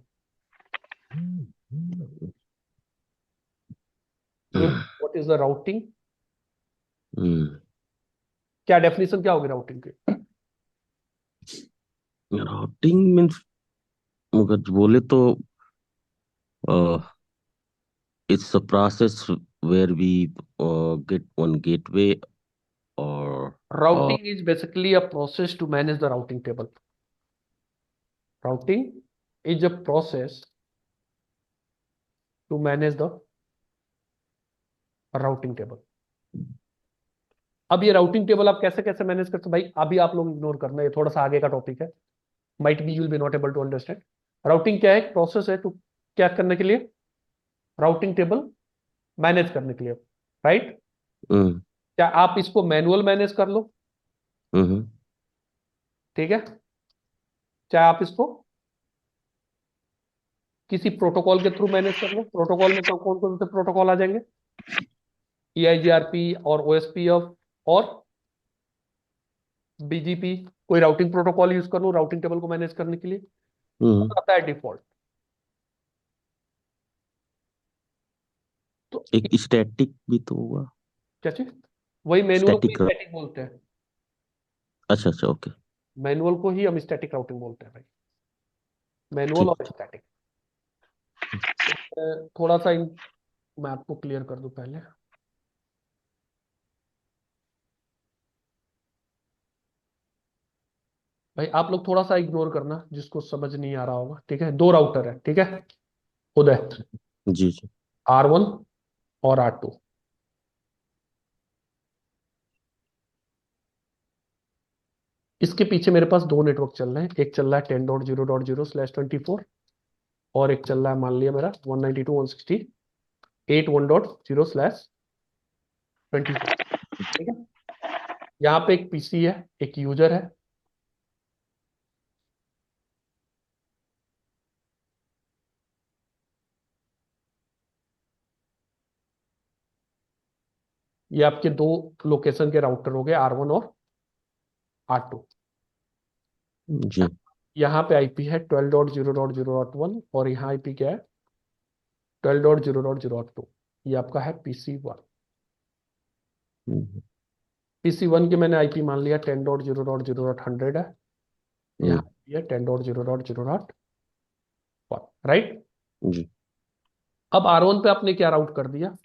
जानना। What is the routing? Hmm. क्या डेफिनेशन क्या होगी राउटिंग की? राउटिंग मीन्स अगर बोले तो it's a process where we get one gateway or Routing is basically a process to manage the routing table. Routing is a process to manage the routing table. अब ये routing table आप कैसे कैसे manage करते हो भाई, अभी आप लोग इग्नोर करना, ये थोड़ा सा आगे का टॉपिक है, might be you will be not able to understand. Routing क्या है? प्रोसेस है टू क्या करने के लिए? राउटिंग टेबल मैनेज करने के लिए, राइट? हम्म क्या आप इसको मैनुअल मैनेज कर लो, हम्म ठीक है, चाहे आप इसको किसी प्रोटोकॉल के थ्रू मैनेज कर लो। प्रोटोकॉल में कौन कौन से प्रोटोकॉल आ जाएंगे? EIGRP और OSPF और BGP। कोई राउटिंग प्रोटोकॉल यूज कर लो राउटिंग टेबल को मैनेज करने के लिए, हम्म आता है डिफॉल्ट। तो एक स्टैटिक भी तो होगा। क्या चीज? वही मैनुअल को स्टैटिक। स्टैटिक बोलते हैं, अच्छा अच्छा, ओके। मैनुअल को ही हम स्टैटिक राउटिंग बोलते हैं भाई, मैनुअल ठीक और स्टैटिक। थोड़ा सा मैं आपको क्लियर कर दूं पहले। भाई आप लोग थोड़ा सा इग्नोर करना जिसको समझ नहीं आ रहा होगा, ठीक है? दो राउटर है, ठीक है, उदय, जी जी। R1 और R2। इसके पीछे मेरे पास दो नेटवर्क चल रहे हैं, एक चल रहा है 10.0.0/24 और एक चल रहा है मान लिया मेरा 192.168.1.0/24, ठीक है? यहाँ पे एक पीसी है, एक यूजर है, ये आपके दो लोकेशन के राउटर हो गए, R1 और R2। जी। यहाँ पे आईपी है 12.0.0.1 और यहाँ आईपी क्या है? 12.0.0.2। ये आपका है PC1। हम्म PC1 की मैंने आईपी मान लिया 10.0.0.100 है, यहाँ हम्म, ये 10.0.0.1, राइट? जी। अब R1 पे आपने क्या राउट कर दिया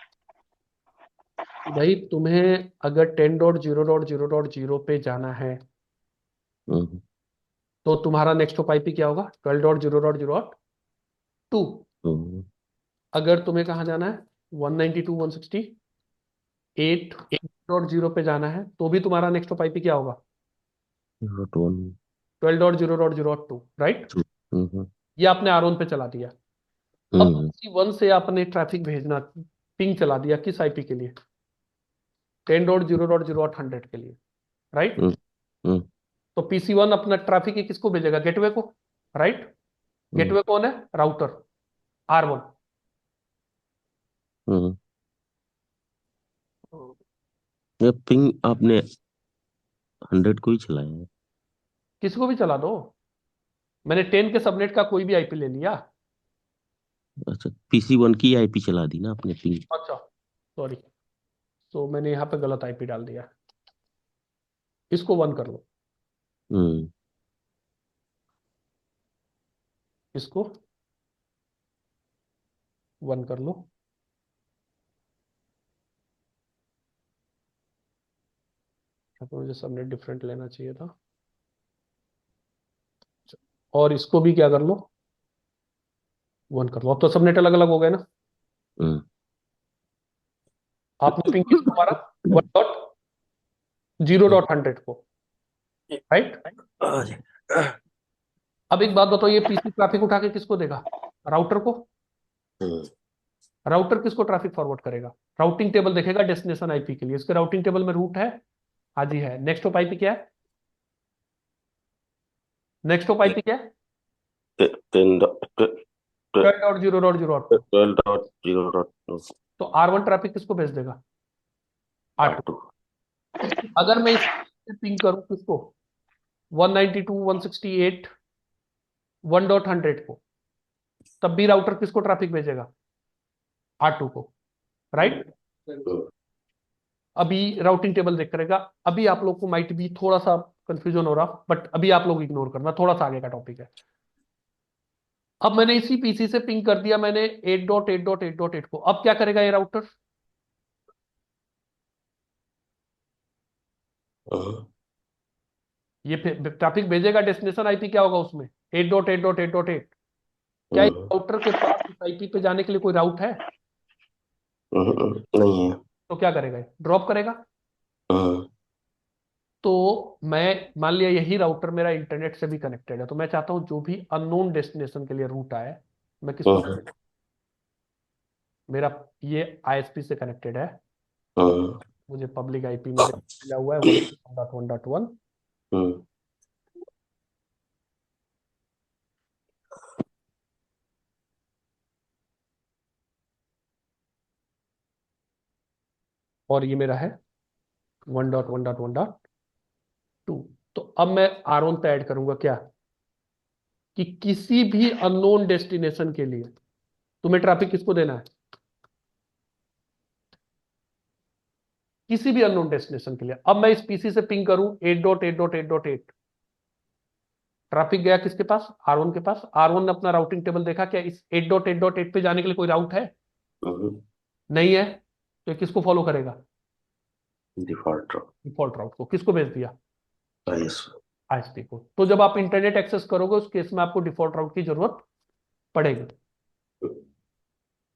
भाई, तुम्हें अगर 10.0.0.0 पे जाना है हम्म तो तुम्हारा नेक्स्ट ऑफ आईपी क्या होगा? 12.0.0.2। हम्म अगर तुम्हें कहाँ जाना है? 192.168.0 पे जाना है तो भी तुम्हारा नेक्स्ट ऑफ आईपी क्या होगा? Not one. 12.0.0.2, राइट? हम्म ये आपने R1 पे चला दिया। अब हम्म PC1 से आपने ट्रैफिक भेजना, पिंग चला दिया किस आईपी के लिए? 10.0.0.100 के लिए, राइट? हम्म हम्म तो PC1 अपना ट्रैफिक किसको भेजेगा? गेटवे को, राइट? हम्म गेटवे कौन है? Router R1। हम्म। ये पिंग आपने 100 को ही चलाया है? किसी को भी चला दो, मैंने 10 के सबनेट का कोई भी आईपी ले लिया। अच्छा, PC1 की आईपी चला दी ना आपने पिंग। अच्छा, सॉरी, तो मैंने यहाँ पे गलत आईपी डाल दिया, इसको 1 कर लो, हम्म इसको 1 कर लो। यहाँ पे मुझे सबनेट डिफरेंट लेना चाहिए था, और इसको भी क्या कर लो? 1 कर लो। अब तो सबनेट अलग अलग हो गए ना। हम्म आपने पिंग किसको मारा? 1.0.100 को, राइट? अब एक बात बताओ, ये पीसी ट्रैफिक उठा के किसको देगा? राउटर को। राउटर किसको ट्रैफिक फॉरवर्ड करेगा? राउटिंग टेबल देखेगा डेस्टिनेशन आईपी के लिए, इसके राउटिंग टेबल में रूट है, हाँ जी है। नेक्स्ट ऑफ आईपी क्या है? नेक्स्ट ऑफ आईपी क्या है? 12.0.0.2। 12.0.0. तो R1 ट्रैफिक किसको भेज देगा? R2। अगर मैं इस पिंग करूं किसको? 192.168.1.100 को, तब भी राउटर किसको ट्रैफिक भेजेगा? R2 को, राइट? अभी राउटिंग टेबल देख करेगा। अभी आप लोग को माइट भी थोड़ा सा कंफ्यूजन हो रहा, बट अभी आप लोग इग्नोर करना, थोड़ा सा आगे का टॉपिक है। अब मैंने इसी पीसी से पिंग कर दिया मैंने 8.8.8.8 को। अब क्या करेगा ये राउटर? ये ट्रैफिक भेजेगा, डेस्टिनेशन आईपी क्या होगा उसमें? 8.8.8.8। क्या इस राउटर के पास इस आईपी पे जाने के लिए कोई राउट है? नहीं है। तो क्या करेगा? ड्रॉप करेगा। हाँ, तो मैं मान लिया यही राउटर मेरा इंटरनेट से भी कनेक्टेड है, तो मैं चाहता हूं जो भी अननोन डेस्टिनेशन के लिए रूट आए, मैं किसको, हाँ, मेरा ये आईएसपी से कनेक्टेड है, हाँ, मुझे पब्लिक आईपी मिला हुआ है 1.1.1। हाँ, और ये मेरा है 1.1.1.2। तो अब मैं आर1 पे ऐड करूंगा क्या, कि किसी भी अननोन डेस्टिनेशन के लिए तुम्हें ट्रैफिक किसको देना है? किसी भी अननोन डेस्टिनेशन के लिए। अब मैं इस पीसी से पिंग करूं 8.8.8.8, ट्रैफिक गया किसके पास? आर1 के पास। आर1 ने अपना राउटिंग टेबल देखा, क्या इस 8.8.8 पे जाने के लिए कोई राउट है? नहीं है। तो ये किसको फॉलो करेगा? डिफॉल्ट डिफॉल्ट राउट को। किसको भेज दिया? आईएसपी। आईएसपी को। तो जब आप इंटरनेट एक्सेस करोगे उस केस में आपको डिफॉल्ट राउट की जरूरत पड़ेगी।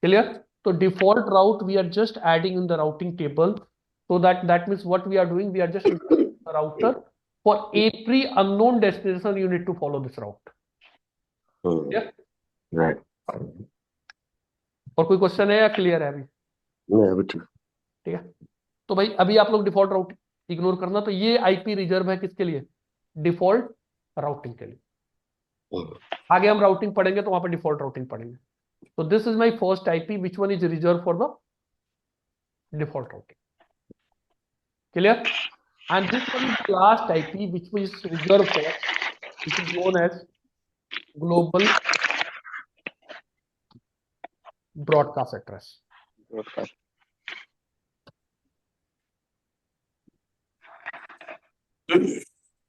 क्लियर? तो default route we are just adding in the routing table, so that means what we are doing, we are just introducing the router for every unknown destination you need to follow this route. Clear? Right. और कोई question है या clear है अभी? नहीं, अभी ठीक। ठीक है। तो भाई अभी आप लोग डिफॉल्ट राउट इग्नोर करना, तो ये आईपी रिजर्व है किसके लिए? डिफॉल्ट राउटिंग के लिए। आगे हम राउटिंग पढ़ेंगे तो वहां पर डिफॉल्ट राउटिंग पढ़ेंगे। तो this is my first IP which one is reserve for the default routing. Clear? And this one is the last IP which is reserved for, which is known as global broadcast address. broadcast.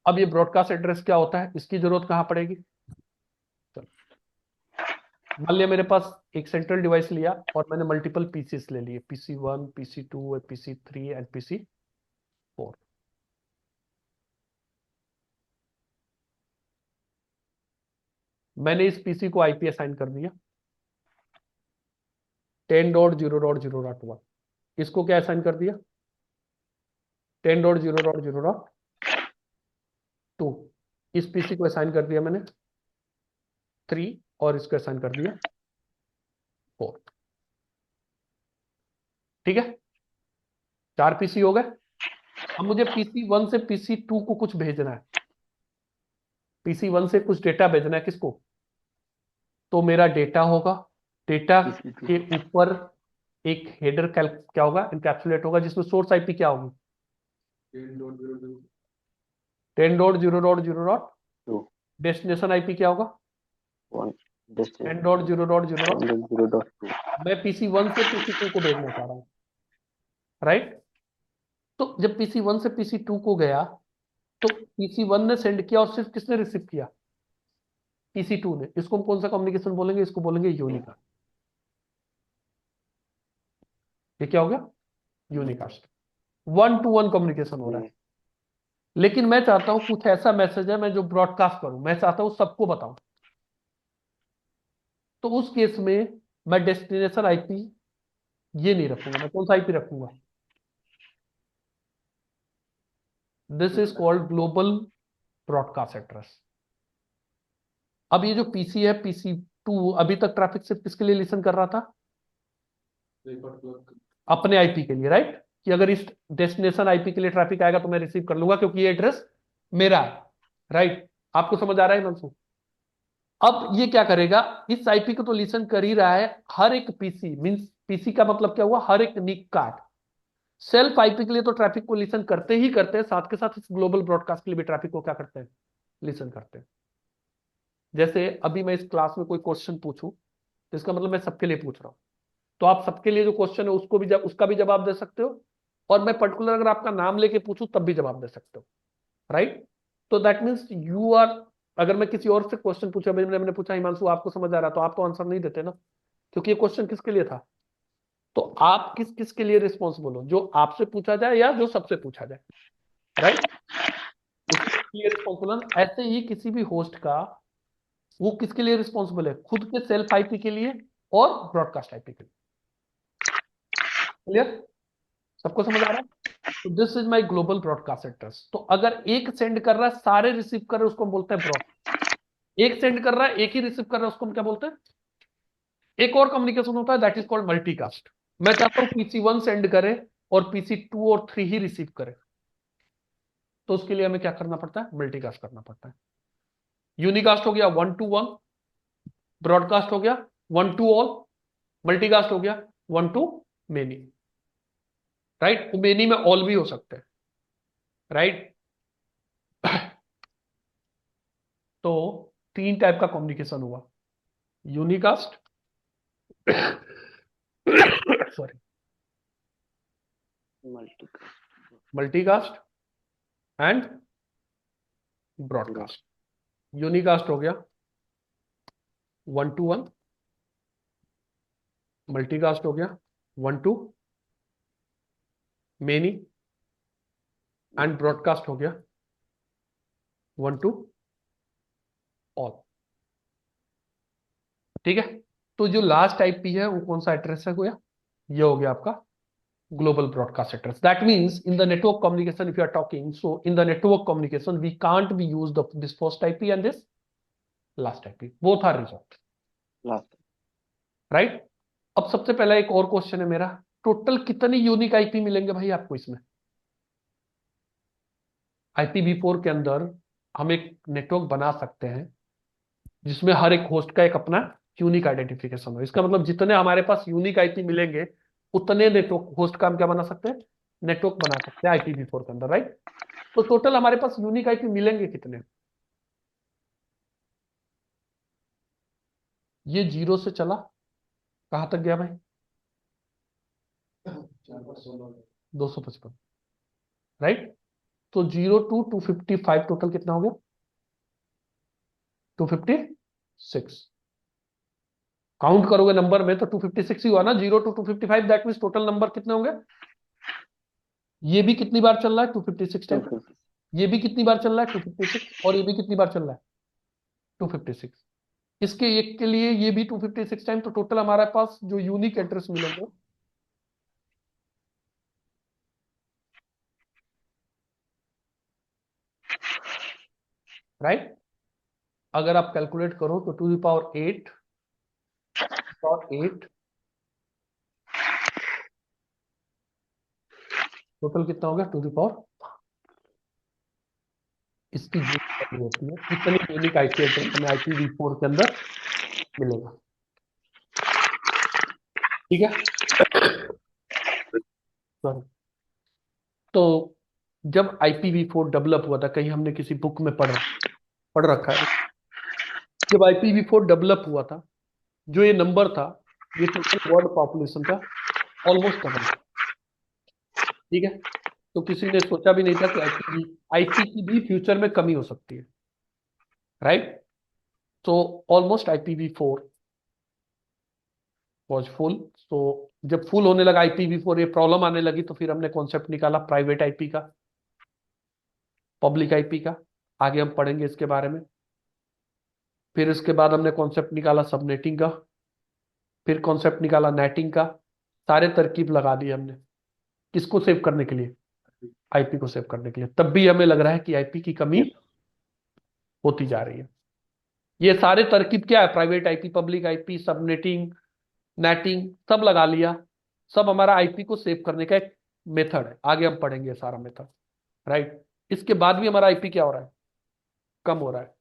अब ये broadcast address क्या होता है, इसकी जरूरत कहां पड़ेगी? चलो, मान लिया मेरे पास एक सेंट्रल डिवाइस लिया और मैंने मल्टीपल पीसीस ले लिए, PC1, PC2, PC3 and PC4। मैंने इस पीसी को आईपी असाइन कर दिया 10.0.0.1। इसको क्या असाइन कर दिया? 10.0.0.2। इस पीसी को असाइन कर दिया मैंने 3 और इसको असाइन कर दिया 4। ठीक है, 4 पीसी हो गए। अब मुझे PC1 से PC2 को कुछ भेजना है, PC1 से कुछ डेटा भेजना है किसको? तो मेरा डेटा होगा, डेटा के ऊपर एक हेडर क्या होगा, इनकैप्सुलेट होगा, जिसमें सोर्स आईपी क्या होगी? 10.0.0.2। डेस्टिनेशन आईपी क्या होगा? 10.0.0.2। मैं PC1 से PC2 को भेजना चाह रहा हूं, राइट? तो जब PC1 से PC2 को गया तो PC1 ने सेंड किया और सिर्फ किसने रिसीव किया? PC2 ने। इसको हम कौन सा कम्युनिकेशन बोलेंगे? इसको बोलेंगे यूनिकास्ट। ये क्या हो गया? यूनिकास्ट। 1-to-1 कम्युनिकेशन हो रहा है। लेकिन मैं चाहता हूं कुछ ऐसा मैसेज है मैं जो ब्रॉडकास्ट करूं, मैं चाहता हूं सबको बताऊं। तो उस केस में मैं डेस्टिनेशन आईपी ये नहीं रखूंगा, मैं कौन सा आईपी रखूंगा? This is called global broadcast address. अब ये जो पीसी है, PC2 अभी तक ट्रैफिक सिर्फ किसके लिए लिसन कर रहा था? अपने आईपी के लिए, राइट? कि अगर इस डेस्टिनेशन आईपी के लिए ट्रैफिक आएगा तो मैं रिसीव कर लूंगा क्योंकि ये एड्रेस मेरा है, राइट? आपको समझ आ रहा है मंसू? अब ये क्या करेगा, इस आईपी को तो लिसन कर ही रहा है, हर एक पीसी मींस पीसी का मतलब क्या हुआ? हर एक निक कार्ड सेल्फ आईपी के लिए तो ट्रैफिक को लिसन करते ही करते हैं, साथ के साथ इस ग्लोबल ब्रॉडकास्ट के लिए भी ट्रैफिक को क्या करते हैं? लिसन करते हैं। जैसे अभी मैं इस क्लास में कोई क्वेश्चन पूछूं तो इसका मतलब मैं सबके लिए पूछ रहा हूं, तो आप सबके लिए जो क्वेश्चन है उसको भी उसका भी जवाब दे सकते हो, और मैं पर्टिकुलर अगर आपका नाम लेके पूछूं तब भी जवाब दे सकते हो, राइट? तो दैट मीन्स यू आर, अगर मैं किसी और से क्वेश्चन पूछा, मैंने पूछा हिमांशु आपको समझ आ रहा, तो आप तो आंसर नहीं देते ना, क्योंकि ये क्वेश्चन किसके लिए था। तो आप किस किस के लिए रिस्पॉन्सिबल हो, जो आपसे पूछा जाए या जो सबसे पूछा जाए, राइट, उसके लिए रिस्पॉन्सिबल। ऐसे ही किसी भी होस्ट का, वो किसके लिए रिस्पॉन्सिबल है, खुद के सेल्फ आईपी के लिए और ब्रॉडकास्ट आईपी के लिए। क्लियर, सबको समझ आ रहा है। तो this is my global broadcast address. तो अगर एक सेंड कर रहा है, सारे रिसीव कर रहे हैं, उसको हम बोलते हैं ब्रॉड। एक सेंड कर रहा है, एक ही रिसीव कर रहा है, उसको हम क्या बोलते हैं। एक और कम्युनिकेशन होता है, दैट इज कॉल्ड मल्टीकास्ट। मैं चाहता हूं PC1 सेंड करे और PC2 और 3 ही रिसीव करे, तो उसके लिए हमें क्या करना पड़ता है, मल्टीकास्ट करना पड़ता है। यूनिकास्ट हो गया 1 to 1, ब्रॉडकास्ट हो गया 1 to ऑल, मल्टीकास्ट हो गया 1 to मेनी, राइट। मेनी में ऑल भी हो सकते हैं, राइट। तो 3 टाइप का कम्युनिकेशन हुआ, unicast, sorry, multicast and broadcast. Unicast हो गया 1 to 1, मल्टीकास्ट हो गया 1 to मेनी, एंड ब्रॉडकास्ट हो गया 1 to ऑल। ठीक है, तो जो लास्ट आईपी है वो कौन सा एड्रेस है गोया, ये हो गया आपका global broadcast address. That means in the network communication, if you are talking, so in the network communication we can't be use this first IP and this last IP, both are reserved, right। अब सबसे पहला एक और question है मेरा, total कितने unique IP मिलेंगे भाई आपको इसमें। IPv4 के अंदर हम एक नेटवर्क बना सकते हैं जिसमें हर एक होस्ट का एक अपना यूनिक आइडेंटिफिकेशन हो। इसका मतलब जितने हमारे पास यूनिक आईपी मिलेंगे, उतने नेटवर्क होस्ट का हम क्या बना सकते हैं, नेटवर्क बना सकते हैं IPv4 के अंदर, राइट। तो टोटल हमारे पास यूनिक आईपी मिलेंगे कितने, ये 0 से चला कहां तक गया भाई, 255, राइट। तो 0 to 255 टोटल कितना हो गया, 256। काउंट करोगे नंबर में तो 256 ही हुआ ना, 0 to 255, that mean total number कितने होंगे। ये भी कितनी बार चल रहा है 256 टाइम, ये भी कितनी बार चल रहा है 256, और ये भी कितनी बार चल रहा है 256। इसके एक के लिए ये भी 256 टाइम, तो टोटल हमारे पास जो यूनिक एड्रेस मिलेंगे, राइट। अगर आप कैलकुलेट करो तो 2 ^ 8 टोटल कितना हो गया 2 ^ इसकी जो value होती है, इतनी यूनिक आईपी एड्रेस हमें IPv4 के अंदर मिलेगा। ठीक है, सॉरी। तो जब IPv4 डेवलप हुआ था, कहीं हमने किसी बुक में पढ़ रखा है, जब IPv4 डेवलप हुआ था, जो ये नंबर था, ये टोटल वर्ल्ड पॉपुलेशन का ऑलमोस्ट डबल। ठीक है, तो किसी ने सोचा भी नहीं था कि आईपी की भी फ्यूचर में कमी हो सकती है, राइट। तो ऑलमोस्ट IPv4 वॉज फुल। तो जब फुल होने लगा IPv4, ये प्रॉब्लम आने लगी, तो फिर हमने कॉन्सेप्ट निकाला प्राइवेट आईपी का, पब्लिक आईपी का। आगे हम पढ़ेंगे इसके बारे में। फिर इसके बाद हमने कॉन्सेप्ट निकाला सबनेटिंग का, फिर कॉन्सेप्ट निकाला नेटिंग का। सारे तरकीब लगा दिए हमने, किसको सेव करने के लिए, आईपी को सेव करने के लिए। तब भी हमें लग रहा है कि आईपी की कमी होती जा रही है। ये सारे तरकीब क्या है, private IP, public IP, subnetting, netting, सब लगा लिया। सब हमारा आईपी को सेव करने का एक मेथड है, आगे हम पढ़ेंगे सारा मेथड, राइट। इसके बाद भी हमारा आईपी क्या हो रहा है, कम हो रहा है।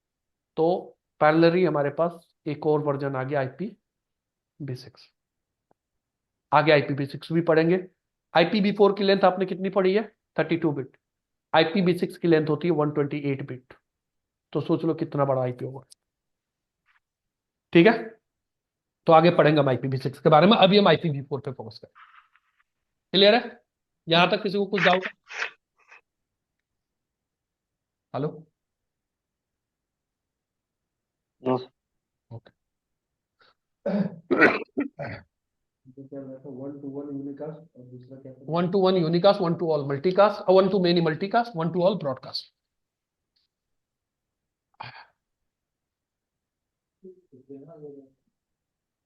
तो पैरेलली हमारे पास एक और वर्जन आ गया IPv6। आगे IPv6 भी पढ़ेंगे। IPv4 की लेंथ आपने कितनी पढ़ी है, 32 बिट। IPv6 की लेंथ होती है 128 बिट। तो सोच लो कितना बड़ा आईपी होगा। ठीक है, तो आगे पढ़ेंगे हम IPv6 के बारे में, अभी हम IPv4 पे फोकस करें। क्लियर है, यहां तक किसी को कुछ डाउट, हेलो। नो ओके तो क्या बैठा 1 to 1 यूनिकास्ट और दूसरा क्या था? 1 to 1 unicast, 1 to all multicast, 1 to many multicast, 1 to all broadcast.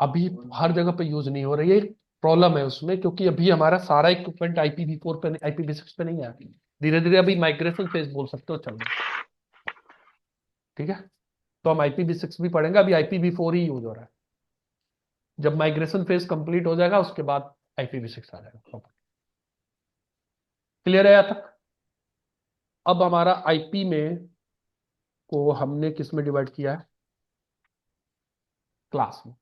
अभी हर जगह पे यूज नहीं हो रही है, प्रॉब्लम है उसमें, क्योंकि अभी हमारा सारा इक्विपमेंट IPv4 पे, IPv6 पे नहीं है। धीरे धीरे अभी माइग्रेशन फेज बोल सकते हो चल रहा है। ठीक है, तो हम IPv6 भी पढ़ेंगे, अभी IPv4 ही यूज हो रहा है। जब माइग्रेशन फेज कंप्लीट हो जाएगा उसके बाद IPv6 आ जाएगा। क्लियर है यहाँ तक? अब हमारा आईपी में को हमने किस में डिवाइड किया है? क्लास में।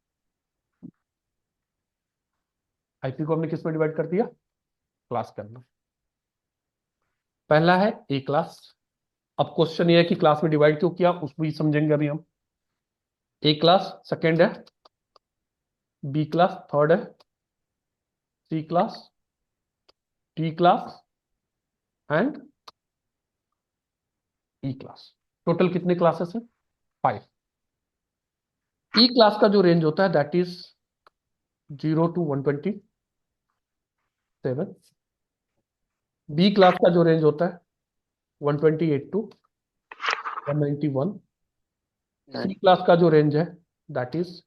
आईपी को हमने किस में डिवाइड कर दिया? क्लास के अंदर। पहला है ए क्लास। अब क्वेश्चन ये है कि क्लास में डिवाइड क्यों किया, उसको भी समझेंगे अभी हम। ए क्लास सेकंड है, बी क्लास थर्ड है, C class, D class and E class. Total कितने क्लासेस हैं? 5। ई क्लास का जो रेंज होता है that is 0 to 127। B class का जो रेंज होता है 128 to 191। सी क्लास का जो रेंज है दैट इज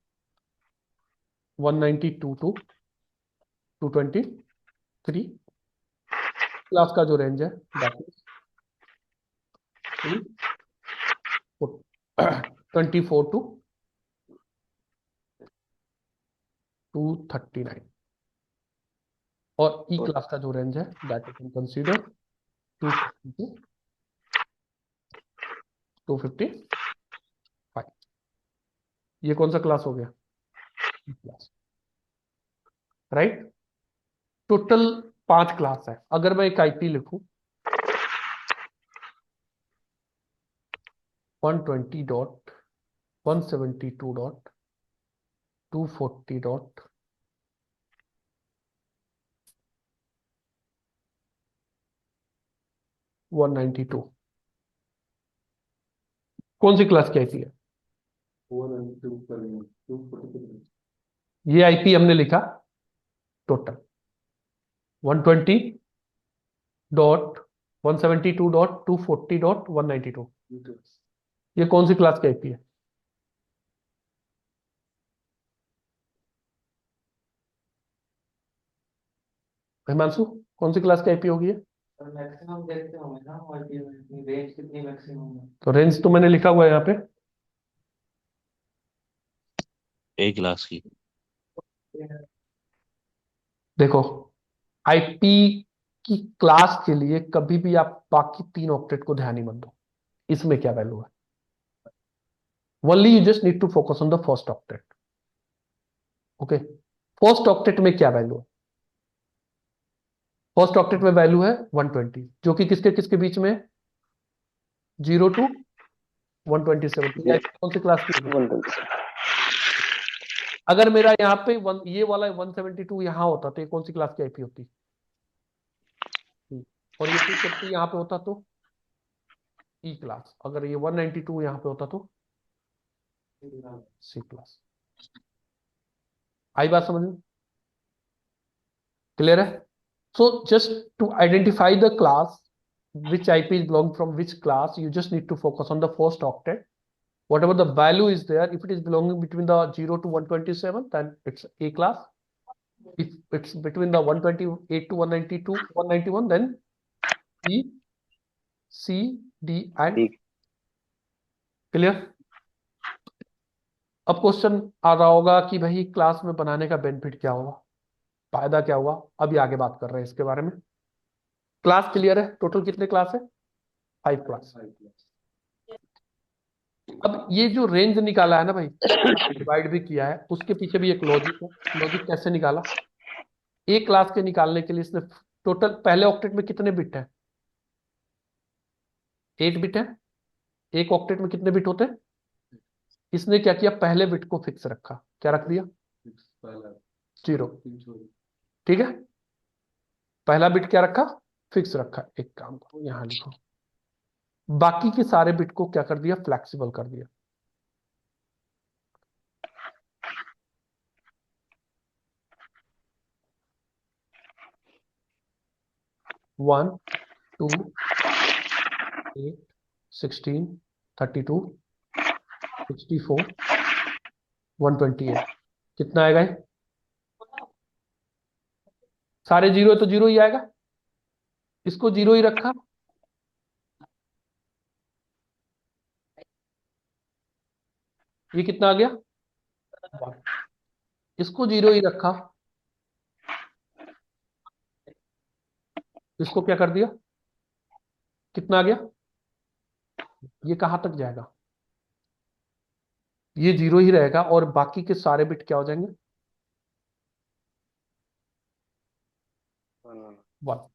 192 to 223। क्लास का जो रेंज है दैट इज 24 to 239। और ई क्लास का जो रेंज है that you can consider 250 to 255। ये कौन सा क्लास हो गया? ई क्लास। राइट, टोटल 5 क्लास है। अगर मैं एक आईपी लिखूं 120.172.192, कौन सी क्लास की आईपी है? 4 and 2 करेंगे 243। ये आईपी हमने लिखा टोटल 120.172.240.192। यूनिकास्ट ये कौन सी क्लास की आईपी है? हिमांशु, कौन सी क्लास की आईपी होगी ये? मैक्सिमम देखते होंगे ना, और रेंज कितनी मैक्सिमम है? तो रेंज तो मैंने लिखा हुआ है यहाँ पे। ए क्लास की। देखो, आईपी की क्लास के लिए कभी भी आप बाकी 3 ऑक्टेट को ध्यान ही मत दो, इसमें क्या वैल्यू है। Only you just need to focus on the first octet. Okay, first octet में क्या वैल्यू है? फर्स्ट ऑक्टेट में वैल्यू है 120, जो कि किसके किसके बीच में? 0 to 127। तो ये कौन सी क्लास की होगी? 127। अगर मेरा यहाँ पे ये वाला 172 यहाँ होता तो ये कौन सी क्लास की आईपी होती? और ये 250 यहाँ पे होता तो ई क्लास। अगर ये 192 यहाँ पे होता तो सी क्लास। आई बात समझ में? क्लियर है? So just to identify the class which IP is belong from which class, you just need to focus on the first octet. Whatever the value is there, if it is belonging between the 0 to 127, then it's A class. If it's between the 128 to 192, 191, then E, C, D and ठीक। Clear. अब question आ रहा होगा कि भाई class में बनाने का benefit क्या होगा, फायदा क्या हुआ। अभी आगे बात कर रहे हैं इसके बारे में। क्लास क्लियर है? टोटल कितने क्लास है? 5 क्लास। अब ये जो रेंज निकाला है ना भाई, डिवाइड भी किया है, उसके पीछे भी एक लॉजिक है। लॉजिक कैसे निकाला? एक क्लास के निकालने के लिए इसने टोटल पहले ऑक्टेट में कितने बिट है? 8 बिट है। एक ऑक्टेट में कितने बिट होते हैं? इसने क्या किया, पहले बिट को फिक्स रखा। क्या रख दिया? 0। ठीक है, पहला बिट क्या रखा? फिक्स रखा। एक काम करो, यहां लिखो, बाकी के सारे बिट को क्या कर दिया? फ्लेक्सिबल कर दिया। 1 2 8 16 32 64 128 कितना आएगा ये? सारे जीरो है तो जीरो ही आएगा, इसको जीरो ही रखा, ये कितना आ गया 1, इसको जीरो ही रखा, इसको क्या कर दिया, कितना आ गया, ये कहां तक जाएगा, ये जीरो ही रहेगा और बाकी के सारे बिट क्या हो जाएंगे 1।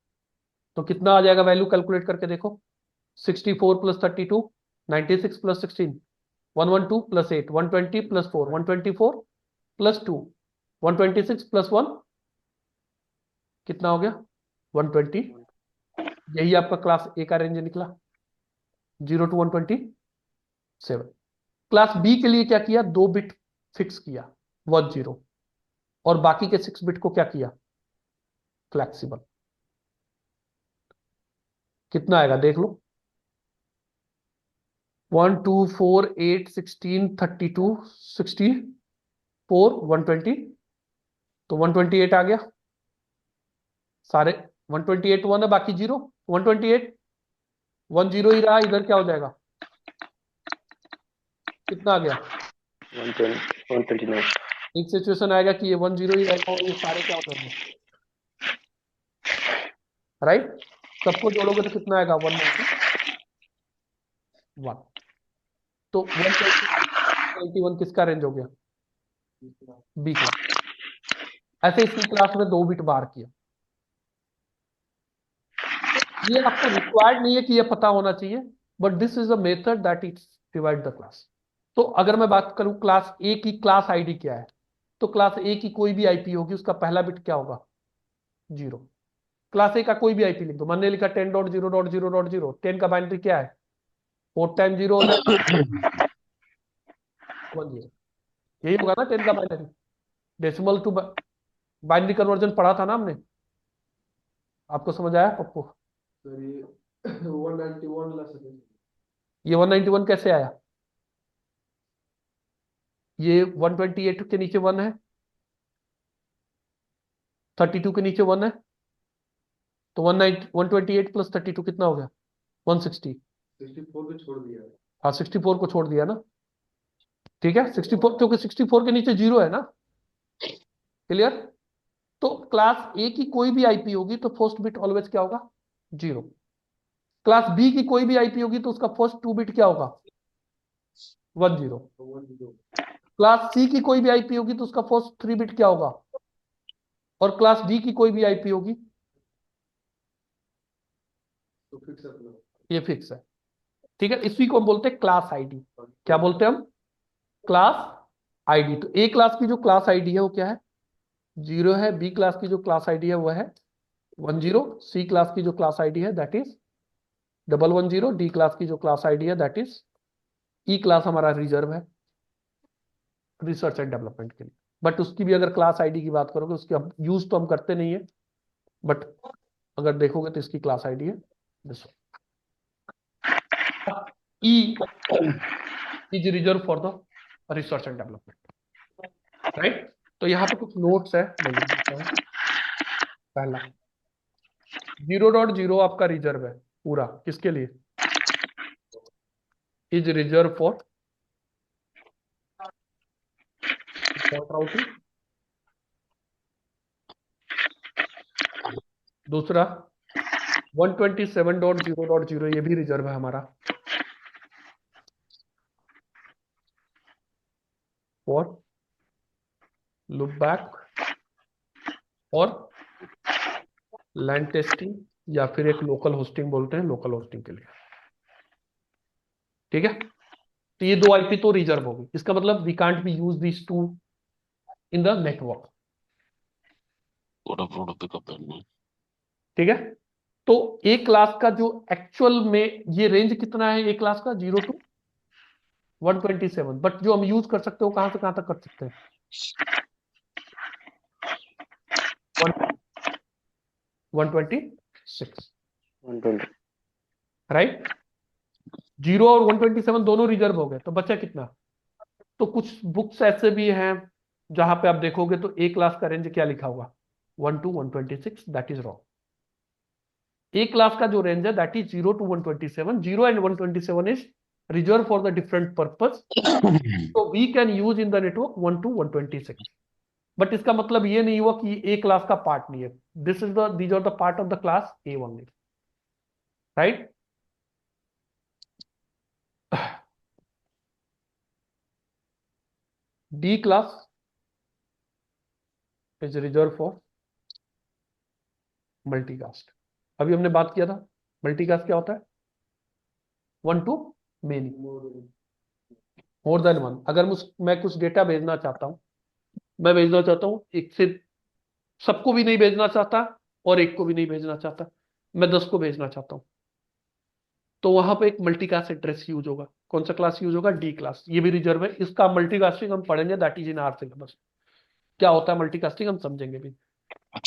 तो कितना आ जाएगा वैल्यू, कैलकुलेट करके देखो, 64 plus 32 96 plus 16 112 plus 8 120 plus 4 124 plus 2 126 plus 1 कितना हो गया 120। यही आपका क्लास ए का रेंज निकला 0 to 127। क्लास बी के लिए क्या किया, 2 बिट फिक्स किया 1 0 और बाकी के 6 बिट को क्या किया फ्लेक्सिबल। कितना आएगा देख लो 1 2 4 8 16 32 64 120, तो 128 आ गया, सारे 128 1 है बाकी 0 128 1 0 ही रहा, इधर क्या हो जाएगा, कितना आ गया 129। एक सिचुएशन आएगा कि ये 1 0 ही रहेगा और ये सारे क्या हो जाएंगे, राइट, सबको जोड़ोगे तो कितना आएगा 191। तो 121 किसका रेंज हो गया, बी का। ऐसे इसी क्लास में 2 बिट बार किया, ये आपको रिक्वायर्ड नहीं है कि ये पता होना चाहिए, but this is a method that is divide the class. तो अगर मैं बात करूं क्लास ए की क्लास आईडी क्या है, तो क्लास ए की कोई भी आईपी होगी उसका पहला बिट क्या होगा 0। क्लास ए का कोई भी आईपी लिख दो, मैंने लिखा 10.0.0.0, 10 का बाइनरी क्या है 4 टाइम 0 हो जाएगा 1 0, यही होगा ना 10 का binary. Decimal to binary conversion पढ़ा था ना हमने, आपको समझ आया पप्पू, सर ये 191 ला सके ये 191 कैसे आया, ये 128 के नीचे 1 है 32 के नीचे 1 है, तो 128 प्लस 32 कितना हो गया 160। 64 को छोड़ दिया है। हाँ 64 को छोड़ दिया ना, ठीक है 64 क्योंकि 64 के नीचे 0 है ना, क्लियर। तो क्लास ए की कोई भी आईपी होगी तो फर्स्ट बिट ऑलवेज क्या होगा 0। क्लास बी की कोई भी आईपी होगी तो उसका फर्स्ट 2 बिट क्या होगा 1 0। तो 1 क्लास सी की कोई भी आईपी होगी तो उसका फर्स्ट 3 बिट क्या होगा, और क्लास डी की कोई भी आईपी होगी तो फिक्स अपना ये फिक्स है, ठीक है। इसी को हम बोलते हैं क्लास आईडी। क्या बोलते हैं हम, क्लास आईडी। तो ए क्लास की जो क्लास आईडी है वो क्या है 0 है, बी क्लास की जो क्लास आईडी है वो है 1 0, सी क्लास की जो क्लास आईडी है दैट इज 110, डी क्लास की जो क्लास आईडी है दैट इज, ई क्लास हमारा रिजर्व है रिसर्च एंड डेवलपमेंट के लिए, बट उसकी भी अगर क्लास आईडी की बात करोगे उसकी हम यूज तो हम करते नहीं है, बट अगर देखोगे तो इसकी क्लास आईडी है this E is reserve for the research and development, right. तो यहाँ पे कुछ नोट्स है मैं लिख देता हूं। पहला 0.0 आपका रिजर्व है पूरा, किसके लिए इज रिजर्व फॉर राउटिंग। दूसरा 127.0.0 ये भी रिजर्व है हमारा फॉर लूप बैक और लैंड टेस्टिंग, या फिर एक लोकल होस्टिंग बोलते हैं लोकल होस्टिंग के लिए, ठीक है। तो ये 2 आईपी तो रिजर्व होगी, इसका मतलब we can't be use this to in the network, ठीक है। तो ए क्लास का जो एक्चुअल में ये रेंज कितना है ए क्लास का 0 to 127, बट जो हम यूज कर सकते हो कहां से कहां तक कर सकते हैं 127 120. राइट। 0 और 127 दोनों रिजर्व हो गए, तो बचा कितना? तो कुछ बुक्स ऐसे भी हैं जहां पे आप देखोगे तो ए क्लास का रेंज क्या लिखा होगा, 1 to 126, that is wrong. A class का जो रेंज है that is 0 to 127, 0 and 127 is reserve for the different purpose, तो we can use in the network 1 to 126। But इसका मतलब ये नहीं हुआ कि ए क्लास का पार्ट नहीं है, these are the part of the class A only, right. D class is reserve for multicast. अभी हमने बात किया था मल्टीकास्ट क्या होता है, 1 to मेनी, मोर देन 1। अगर मैं कुछ डेटा भेजना चाहता हूं, मैं भेजना चाहता हूं एक से, सबको भी नहीं भेजना चाहता और एक को भी नहीं भेजना चाहता, मैं 10 को भेजना चाहता हूं, तो वहां पे एक मल्टीकास्ट एड्रेस यूज होगा। कौन सा क्लास यूज होगा, डी क्लास। ये भी रिजर्व है, इसका मल्टीकास्टिंग हम पढ़ेंगे, that is in our syllabus. क्या होता है मल्टीकास्टिंग हम समझेंगे भी,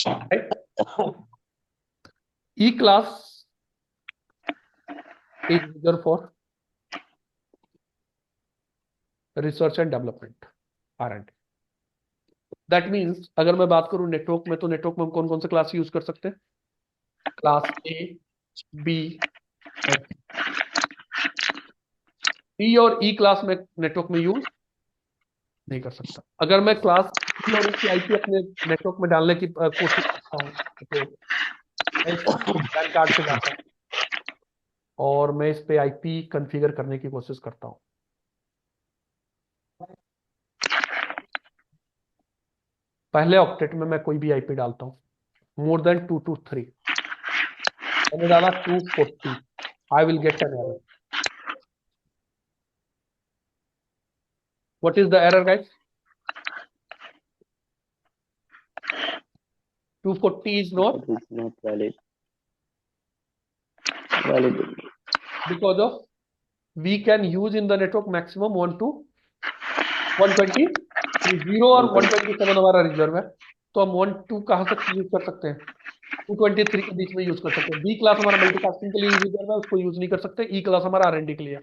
right. E class is reserve for research and development, R&D। That means अगर मैं बात करूं नेटवर्क में, तो नेटवर्क में हम कौन कौन से क्लास यूज कर सकते हैं, क्लास ए, बी, ई और ई क्लास में नेटवर्क में यूज नहीं कर सकता। अगर मैं क्लास ई और इसकी आईपी अपने नेटवर्क में डालने की कोशिश करता हूँ, तो पैन कार्ड से जाता हूँ और मैं इस पे आईपी कॉन्फ़िगर करने की कोशिश करता हूँ। पहले ऑक्टेट में मैं कोई भी आईपी डालता हूँ, मोर देन 223, मैंने डाला 240, I will get an error. What is the error guys? 240 is not It is not valid. Valid. because of we can use in the network maximum 1 to 120, 0 और 127 हमारा रिजर्व है, तो हम 1 2 कहां से यूज कर सकते हैं, 223 के बीच में यूज कर सकते हैं। बी क्लास हमारा मल्टीकास्टिंग के लिए रिजर्व है, उसको यूज नहीं कर सकते। ई क्लास हमारा R&D के लिए है,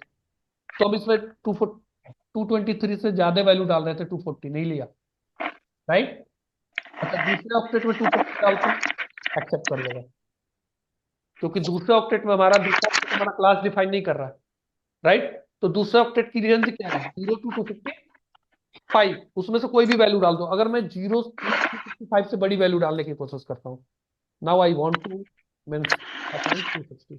तो हम इसमें 223 से ज्यादा वैल्यू डाल रहे थे, 240 नहीं लिया, राइट। अच्छा, दूसरे ऑक्टेट में 240 डालते हैं, एक्सेप्ट कर लेगा, क्योंकि दूसरे ऑक्टेट में हमारा क्लास डिफाइन नहीं कर रहा है, राइट। तो दूसरे ऑक्टेट की रेंज क्या है, 0 to 255, उसमें से कोई भी वैल्यू डाल दो। अगर मैं 0 to 255 से बड़ी वैल्यू डालने की कोशिश करता हूँ, now I want to mean 260,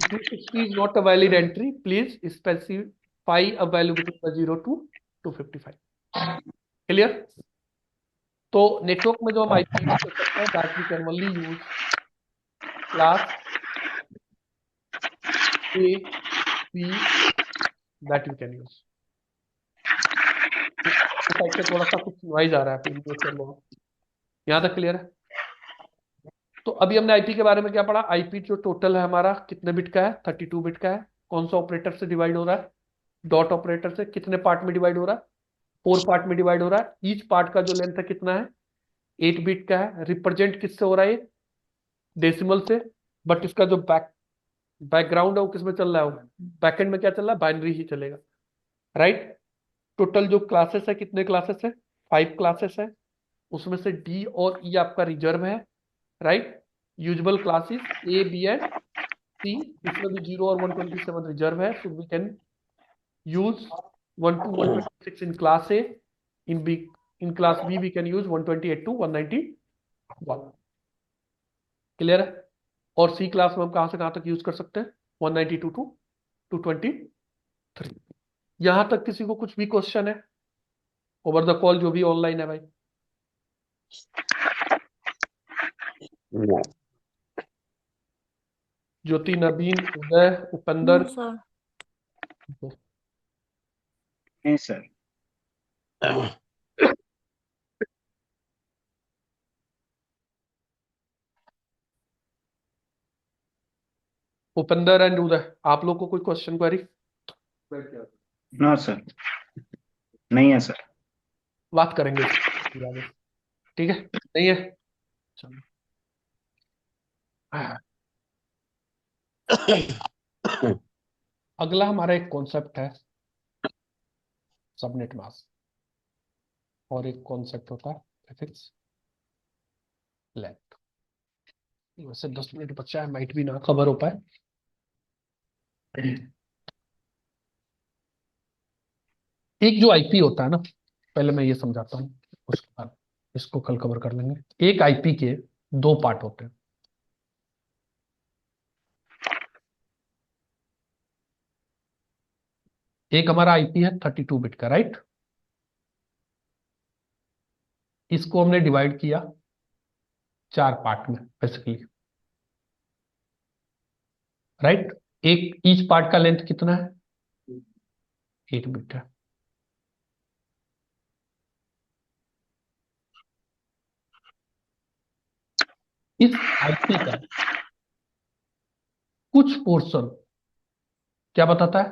260 is not a valid entry, please specify a value between the 0 to 255, clear. तो नेटवर्क में जो हम आईपी यूज कर सकते हैं, that we can only use class A, B, that we can use. Side से थोड़ा सा कुछ नॉइज आ रहा है, प्लीज म्यूट कर लो। यहाँ तक क्लियर है। तो अभी हमने आईपी के बारे में क्या पढ़ा, आईपी जो टोटल है हमारा कितने बिट का है, 32 बिट का है। कौन सा ऑपरेटर से डिवाइड हो रहा है, डॉट ऑपरेटर से। कितने पार्ट में डिवाइड हो रहा है, 4 पार्ट में डिवाइड हो रहा है। ईच पार्ट का जो लेंथ है कितना है, 8 बिट का है। रिप्रेजेंट किससे हो रहा है, डेसिमल से, बट इसका जो बैकग्राउंड है वो किसमें चल रहा है, बैकएंड में क्या चल रहा है, बाइनरी ही चलेगा, राइट। टोटल जो क्लासेस है, कितने क्लासेस है, 5 क्लासेस है, उसमें से डी और ई आपका रिजर्व है, right. Usual classes A, B and C, इसमें भी 0 और 127 रिजर्व है, so we can use 1 to 126 in class A, in B, in class B we can use 128 to 191, clear है। और सी क्लास में हम कहां से कहां तक यूज कर सकते हैं, 192 to 223। यहां तक किसी को कुछ भी क्वेश्चन है ओवर द कॉल, जो भी ऑनलाइन है भाई? ज्योति, नवीन, उदय, उपेंद्र, नहीं सर। उपेंद्र एंड उदय, आप लोग को कोई क्वेश्चन क्वेरी? नो सर, नहीं है सर। बात करेंगे, ठीक है। नहीं है? चलो। अगला हमारा एक कॉन्सेप्ट है सबनेट मास्क, और एक कॉन्सेप्ट होता है प्रीफिक्स लेंथ। वैसे 10 मिनट बचा है, माइट भी ना खबर हो पाए। एक जो आईपी होता है ना, पहले मैं ये समझाता हूँ, उसके बाद इसको कल कवर कर लेंगे। एक आईपी के दो पार्ट होते हैं। एक हमारा आईपी है 32 बिट का, राइट। इसको हमने डिवाइड किया 4 पार्ट में बेसिकली, राइट। एक ईच पार्ट का लेंथ कितना है? 8 बिट है। इस आईपी का कुछ पोर्शन क्या बताता है?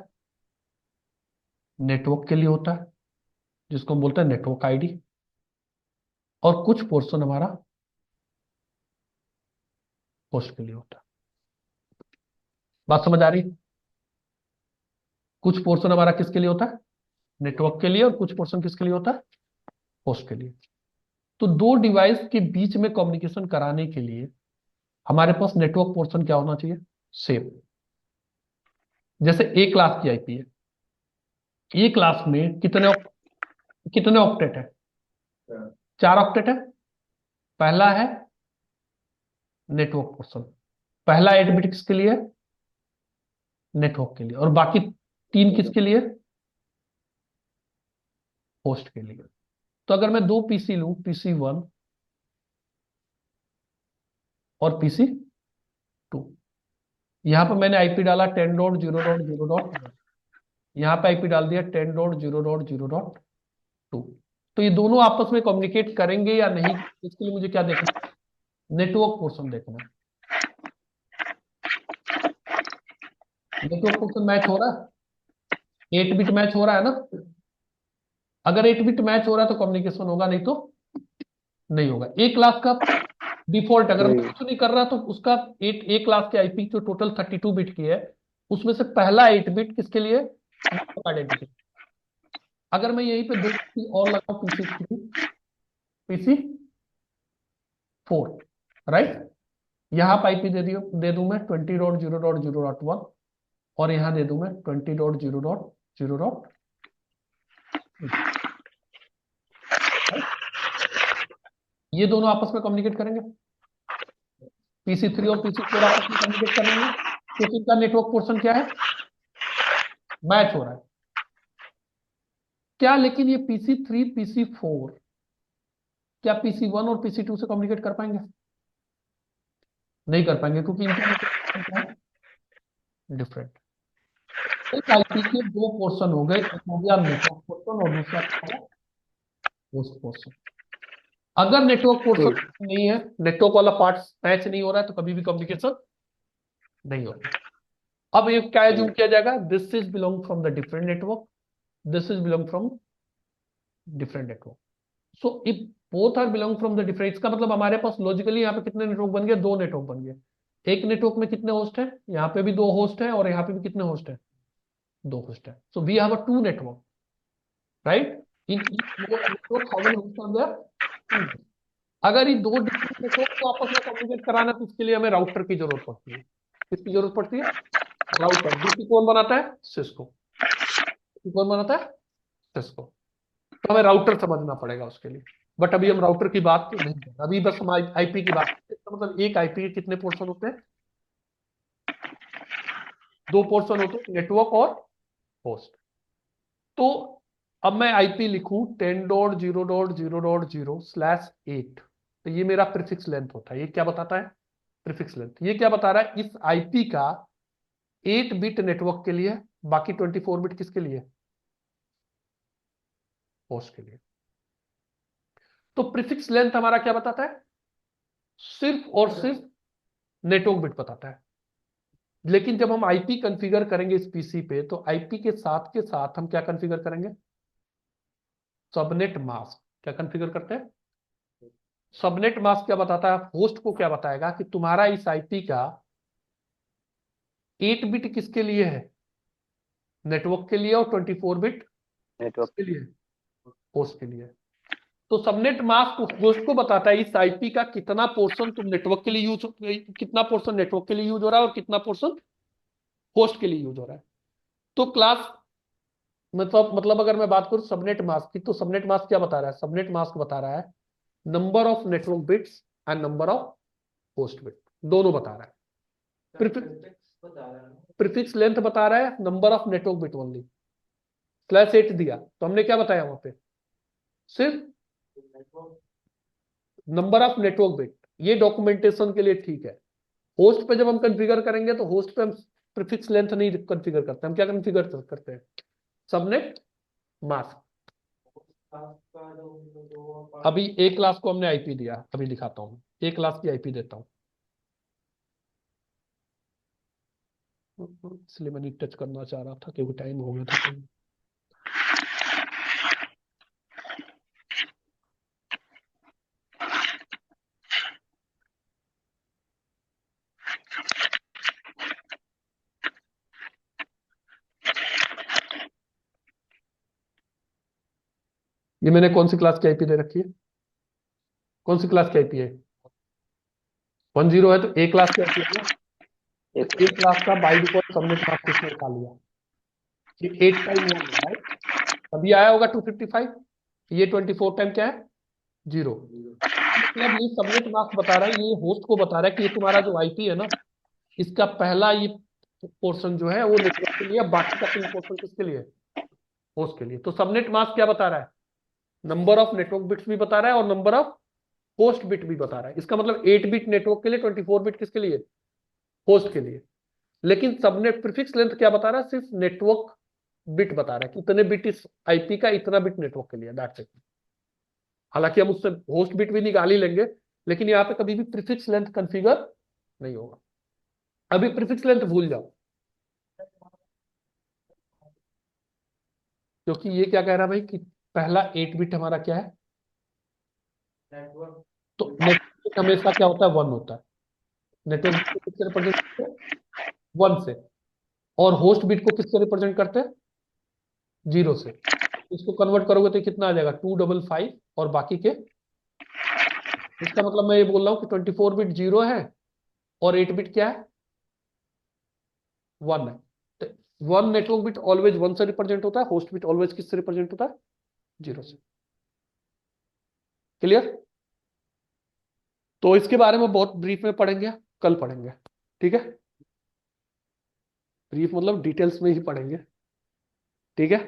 नेटवर्क के लिए होता है, जिसको हम बोलते हैं नेटवर्क आईडी, और कुछ पोर्शन हमारा होस्ट के लिए होता है। बात समझ आ रही है? कुछ पोर्शन हमारा किसके लिए होता है? नेटवर्क के लिए, और कुछ पोर्शन किसके लिए होता है? होस्ट के लिए। तो दो डिवाइस के बीच में कम्युनिकेशन कराने के लिए हमारे पास नेटवर्क पोर्शन क्या होना चाहिए? सेम। जैसे ए क्लास की आईपी है, ए क्लास में कितने ऑक्टेट है? 4 ऑक्टेट है। पहला है नेटवर्क पोर्शन, पहला 8 बिट किसके लिए? नेटवर्क के लिए, और बाकी 3 किसके लिए? होस्ट के लिए। तो अगर मैं 2 पीसी लूं, PC1 और PC2, यहां पर मैंने आईपी डाला 10.0.0.1, यहां पे आईपी डाल दिया 10.0.0.2। तो ये दोनों आपस में कम्युनिकेट करेंगे या नहीं, इसके लिए मुझे क्या देखना है? नेटवर्क पोर्शन देखना है। नेटवर्क पोर्शन मैच हो रहा है, 8 बिट मैच हो रहा है ना। अगर 8 बिट मैच हो रहा है तो कम्युनिकेशन होगा, नहीं तो नहीं होगा। एक क्लास का डिफॉल्ट, अगर मैं कुछ नहीं कर रहा तो उसका एक क्लास के आईपी जो टोटल 32 बिट की है, उसमें से पहला 8 बिट किसके लिए? आइडेंटिटी। अगर मैं यहीं पे 2 और लगाऊं, PC3 PC4, राइट। यहां पर आईपी दे दूं मैं 20.0.0.1, और यहां दे दूं मैं 20.0.0.2। ये दोनों आपस में कम्युनिकेट करेंगे, PC3 और PC4 आपस में कम्युनिकेट करेंगे, क्योंकि इनका नेटवर्क पोर्शन क्या है? मैच हो रहा है क्या? लेकिन ये PC3 PC4 क्या PC1 और PC2 से कम्युनिकेट कर पाएंगे? नहीं कर पाएंगे, क्योंकि इनका डिफरेंट। एक आईपी के 2 पोर्शन हो गए, एक हो गया नेटवर्क पोर्शन और दूसरा होस्ट पोर्शन। अगर नेटवर्क पोर्शन नहीं है, नेटवर्क वाला पार्ट मैच नहीं हो रहा है, तो कभी भी कम्युनिकेशन नहीं होगा। अब ये क्या एज्यूम किया जाएगा? This is belong from the different network, this is belong from different network. So if both are belong from the different, इसका मतलब हमारे पास लॉजिकली यहाँ पे कितने नेटवर्क बन गए? 2 नेटवर्क बन गए। एक नेटवर्क में कितने होस्ट है? यहाँ पे भी 2 होस्ट है, और यहाँ पे भी कितने होस्ट है? 2 होस्ट है। So we have a 2 network, right. In network how many host are there? अगर ये 2 डिफरेंट नेटवर्क को आपस में कम्युनिकेट कराना, तो इसके लिए हमें राउटर की जरूरत पड़ती है। किसकी जरूरत पड़ती है? राउटर। जिसकी कौन बनाता है? सिस्को। कौन बनाता है? सिस्को। तो हमें राउटर समझना पड़ेगा उसके लिए, बट अभी हम राउटर की बात नहीं कर रहे, अभी बस हम आईपी की बात करते हैं। तो मतलब एक आईपी के कितने पोर्शन होते हैं? 2 पोर्शन होते हैं, नेटवर्क और होस्ट। तो अब मैं आईपी लिखूं 10.0.0.0/8, तो ये मेरा प्रीफिक्स लेंथ होता है। ये क्या बताता है? Prefix length. ये क्या बता रहा है? इस आईपी का 8 बिट नेटवर्क के लिए, बाकी 24 बिट किसके लिए? होस्ट के लिए। तो प्रीफिक्स लेंथ हमारा क्या बताता है? सिर्फ और सिर्फ नेटवर्क बिट बताता है। लेकिन जब हम आईपी कॉन्फ़िगर करेंगे इस पीसी पे, तो आईपी के साथ हम क्या कॉन्फ़िगर करेंगे? Subnet mask. क्या कॉन्फ़िगर करते हैं? सबनेट मास्क क्या बताता है, होस्ट को क्या बताएगा कि तुम्हारा इस आईपी का 8 बिट किसके लिए है, नेटवर्क के लिए, और 24 बिट नेटवर्क किसके लिए, होस्ट के लिए। तो सबनेट मास्क होस्ट को बताता है इस आईपी का कितना पोर्शन तुम नेटवर्क के लिए यूज, कितना पोर्शन नेटवर्क के लिए यूज हो रहा है और कितना पोर्शन होस्ट के लिए यूज हो रहा है। तो क्लास मतलब अगर मैं बात करूं सबनेट मास्क की, तो सबनेट मास्क क्या बता रहा है, सबनेट मास्क बता रहा है number of network bits and number of host bit, दोनों बता रहा है। प्रीफिक्स लेंथ बता रहा है number of network bit only, /8 दिया तो हमने क्या बताया वहां पे, सिर्फ नंबर ऑफ नेटवर्क बिट, ये डॉक्यूमेंटेशन के लिए ठीक है। होस्ट पे जब हम कंफिगर करेंगे तो होस्ट पे हम प्रीफिक्स लेंथ नहीं कंफिगर करते, हम क्या कंफिगर करते हैं, सबनेट मास्क। अभी एक क्लास को हमने आईपी दिया, अभी दिखाता हूं, एक क्लास की आईपी देता हूं, इसलिए मैंने टच करना चाह रहा था क्योंकि टाइम हो गया था। ये मैंने कौन सी क्लास की आईपी दे रखी है, कौन सी क्लास की आईपी है, 10 है, तो ए क्लास की आईपी है ना, तो ए क्लास का बाय डिफॉल्ट सबनेट मास्क इसने उठा लिया, ये 8 टाइम 1 है, राइट, अभी आया होगा 255, ये 24 टाइम क्या है, 0। मतलब ये सबनेट मास्क बता रहा है, ये होस्ट को बता रहा है कि ये तुम्हारा जो आईपी है ना, इसका पहला ये पोर्शन जो है वो नेटवर्क के लिए, बाकी का 3 पोर्शन किसके लिए, होस्ट के लिए। तो सबनेट मास्क क्या बता रहा है, नंबर ऑफ नेटवर्क बिट्स भी बता रहा है और नंबर ऑफ होस्ट बिट भी बता रहा है। इसका मतलब 8 बिट नेटवर्क के लिए, 24 बिट किसके लिए, होस्ट के लिए। लेकिन सबनेट प्रीफिक्स लेंथ क्या बता रहा है, सिर्फ नेटवर्क बिट बता रहा है कि इतने बिट इस आईपी का, इतना बिट नेटवर्क के लिए, दैट्स इट। हालांकि हम उससे होस्ट बिट भी निकाल ही लेंगे, लेकिन यहाँ पे कभी भी प्रीफिक्स लेंथ कंफिगर नहीं होगा। अभी प्रीफिक्स लेंथ भूल जाओ, क्योंकि ये क्या कह रहा है भाई कि पहला 8 बिट हमारा क्या है, नेटवर्क। तो नेटवर्क हमेशा क्या होता है, 1 होता है, नेटवर्क को किससे रिप्रेजेंट करते हैं, 1 से, और होस्ट बिट को किससे रिप्रेजेंट करते हैं, 0 से। इसको कन्वर्ट करोगे तो कितना आ जाएगा, 255, और बाकी के, इसका मतलब मैं ये बोल रहा हूँ कि 24 बिट 0 है और 8 बिट क्या है, 1 है। तो 1 नेटवर्क बिट ऑलवेज 1 से रिप्रेजेंट होता है, होस्ट बिट ऑलवेज किससे रिप्रेजेंट होता है, 0 से। क्लियर। तो इसके बारे में बहुत ब्रीफ में पढ़ेंगे, कल पढ़ेंगे, ठीक है, ब्रीफ मतलब डिटेल्स में ही पढ़ेंगे, ठीक है।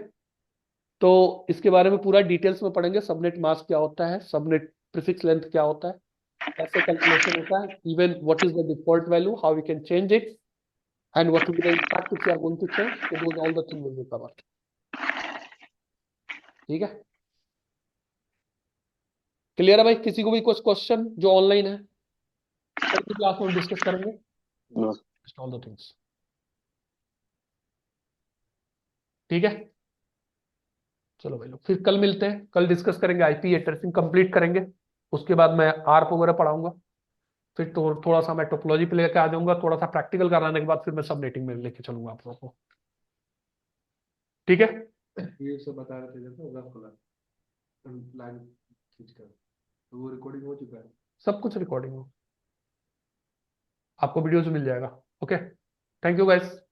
तो इसके बारे में पूरा डिटेल्स में पढ़ेंगे, सबनेट मास्क क्या होता है, सबनेट प्रीफिक्स लेंथ क्या होता है, कैसे कैलकुलेशन होता है, even what is the default value, how we can change it, and what will be the impact if you are going to change, so those all the things will be covered, ठीक है। Clear है भाई, किसी को भी कुछ question जो online है, कल की क्लास में डिस्कस करेंगे ऑल द थिंग्स, ठीक है। चलो भाई लोग, फिर कल मिलते हैं, कल डिस्कस करेंगे, आईपी एड्रेसिंग कंप्लीट करेंगे, उसके बाद मैं आर्प वगैरह पढ़ाऊंगा, फिर तो थोड़ा सा मैं टोपोलॉजी पे लेकर आ जाऊंगा, थोड़ा सा प्रैक्टिकल कराने के बाद फिर मैं सबनेटिंग में लेके चलूंगा आप लोगों को, ठीक है। ये सब बता रहे थे जैसे रफ कलर लाइन खींचकर, तो वो रिकॉर्डिंग हो चुका है, सब कुछ रिकॉर्डिंग हो, आपको वीडियोज मिल जाएगा, ओके। Thank you guys.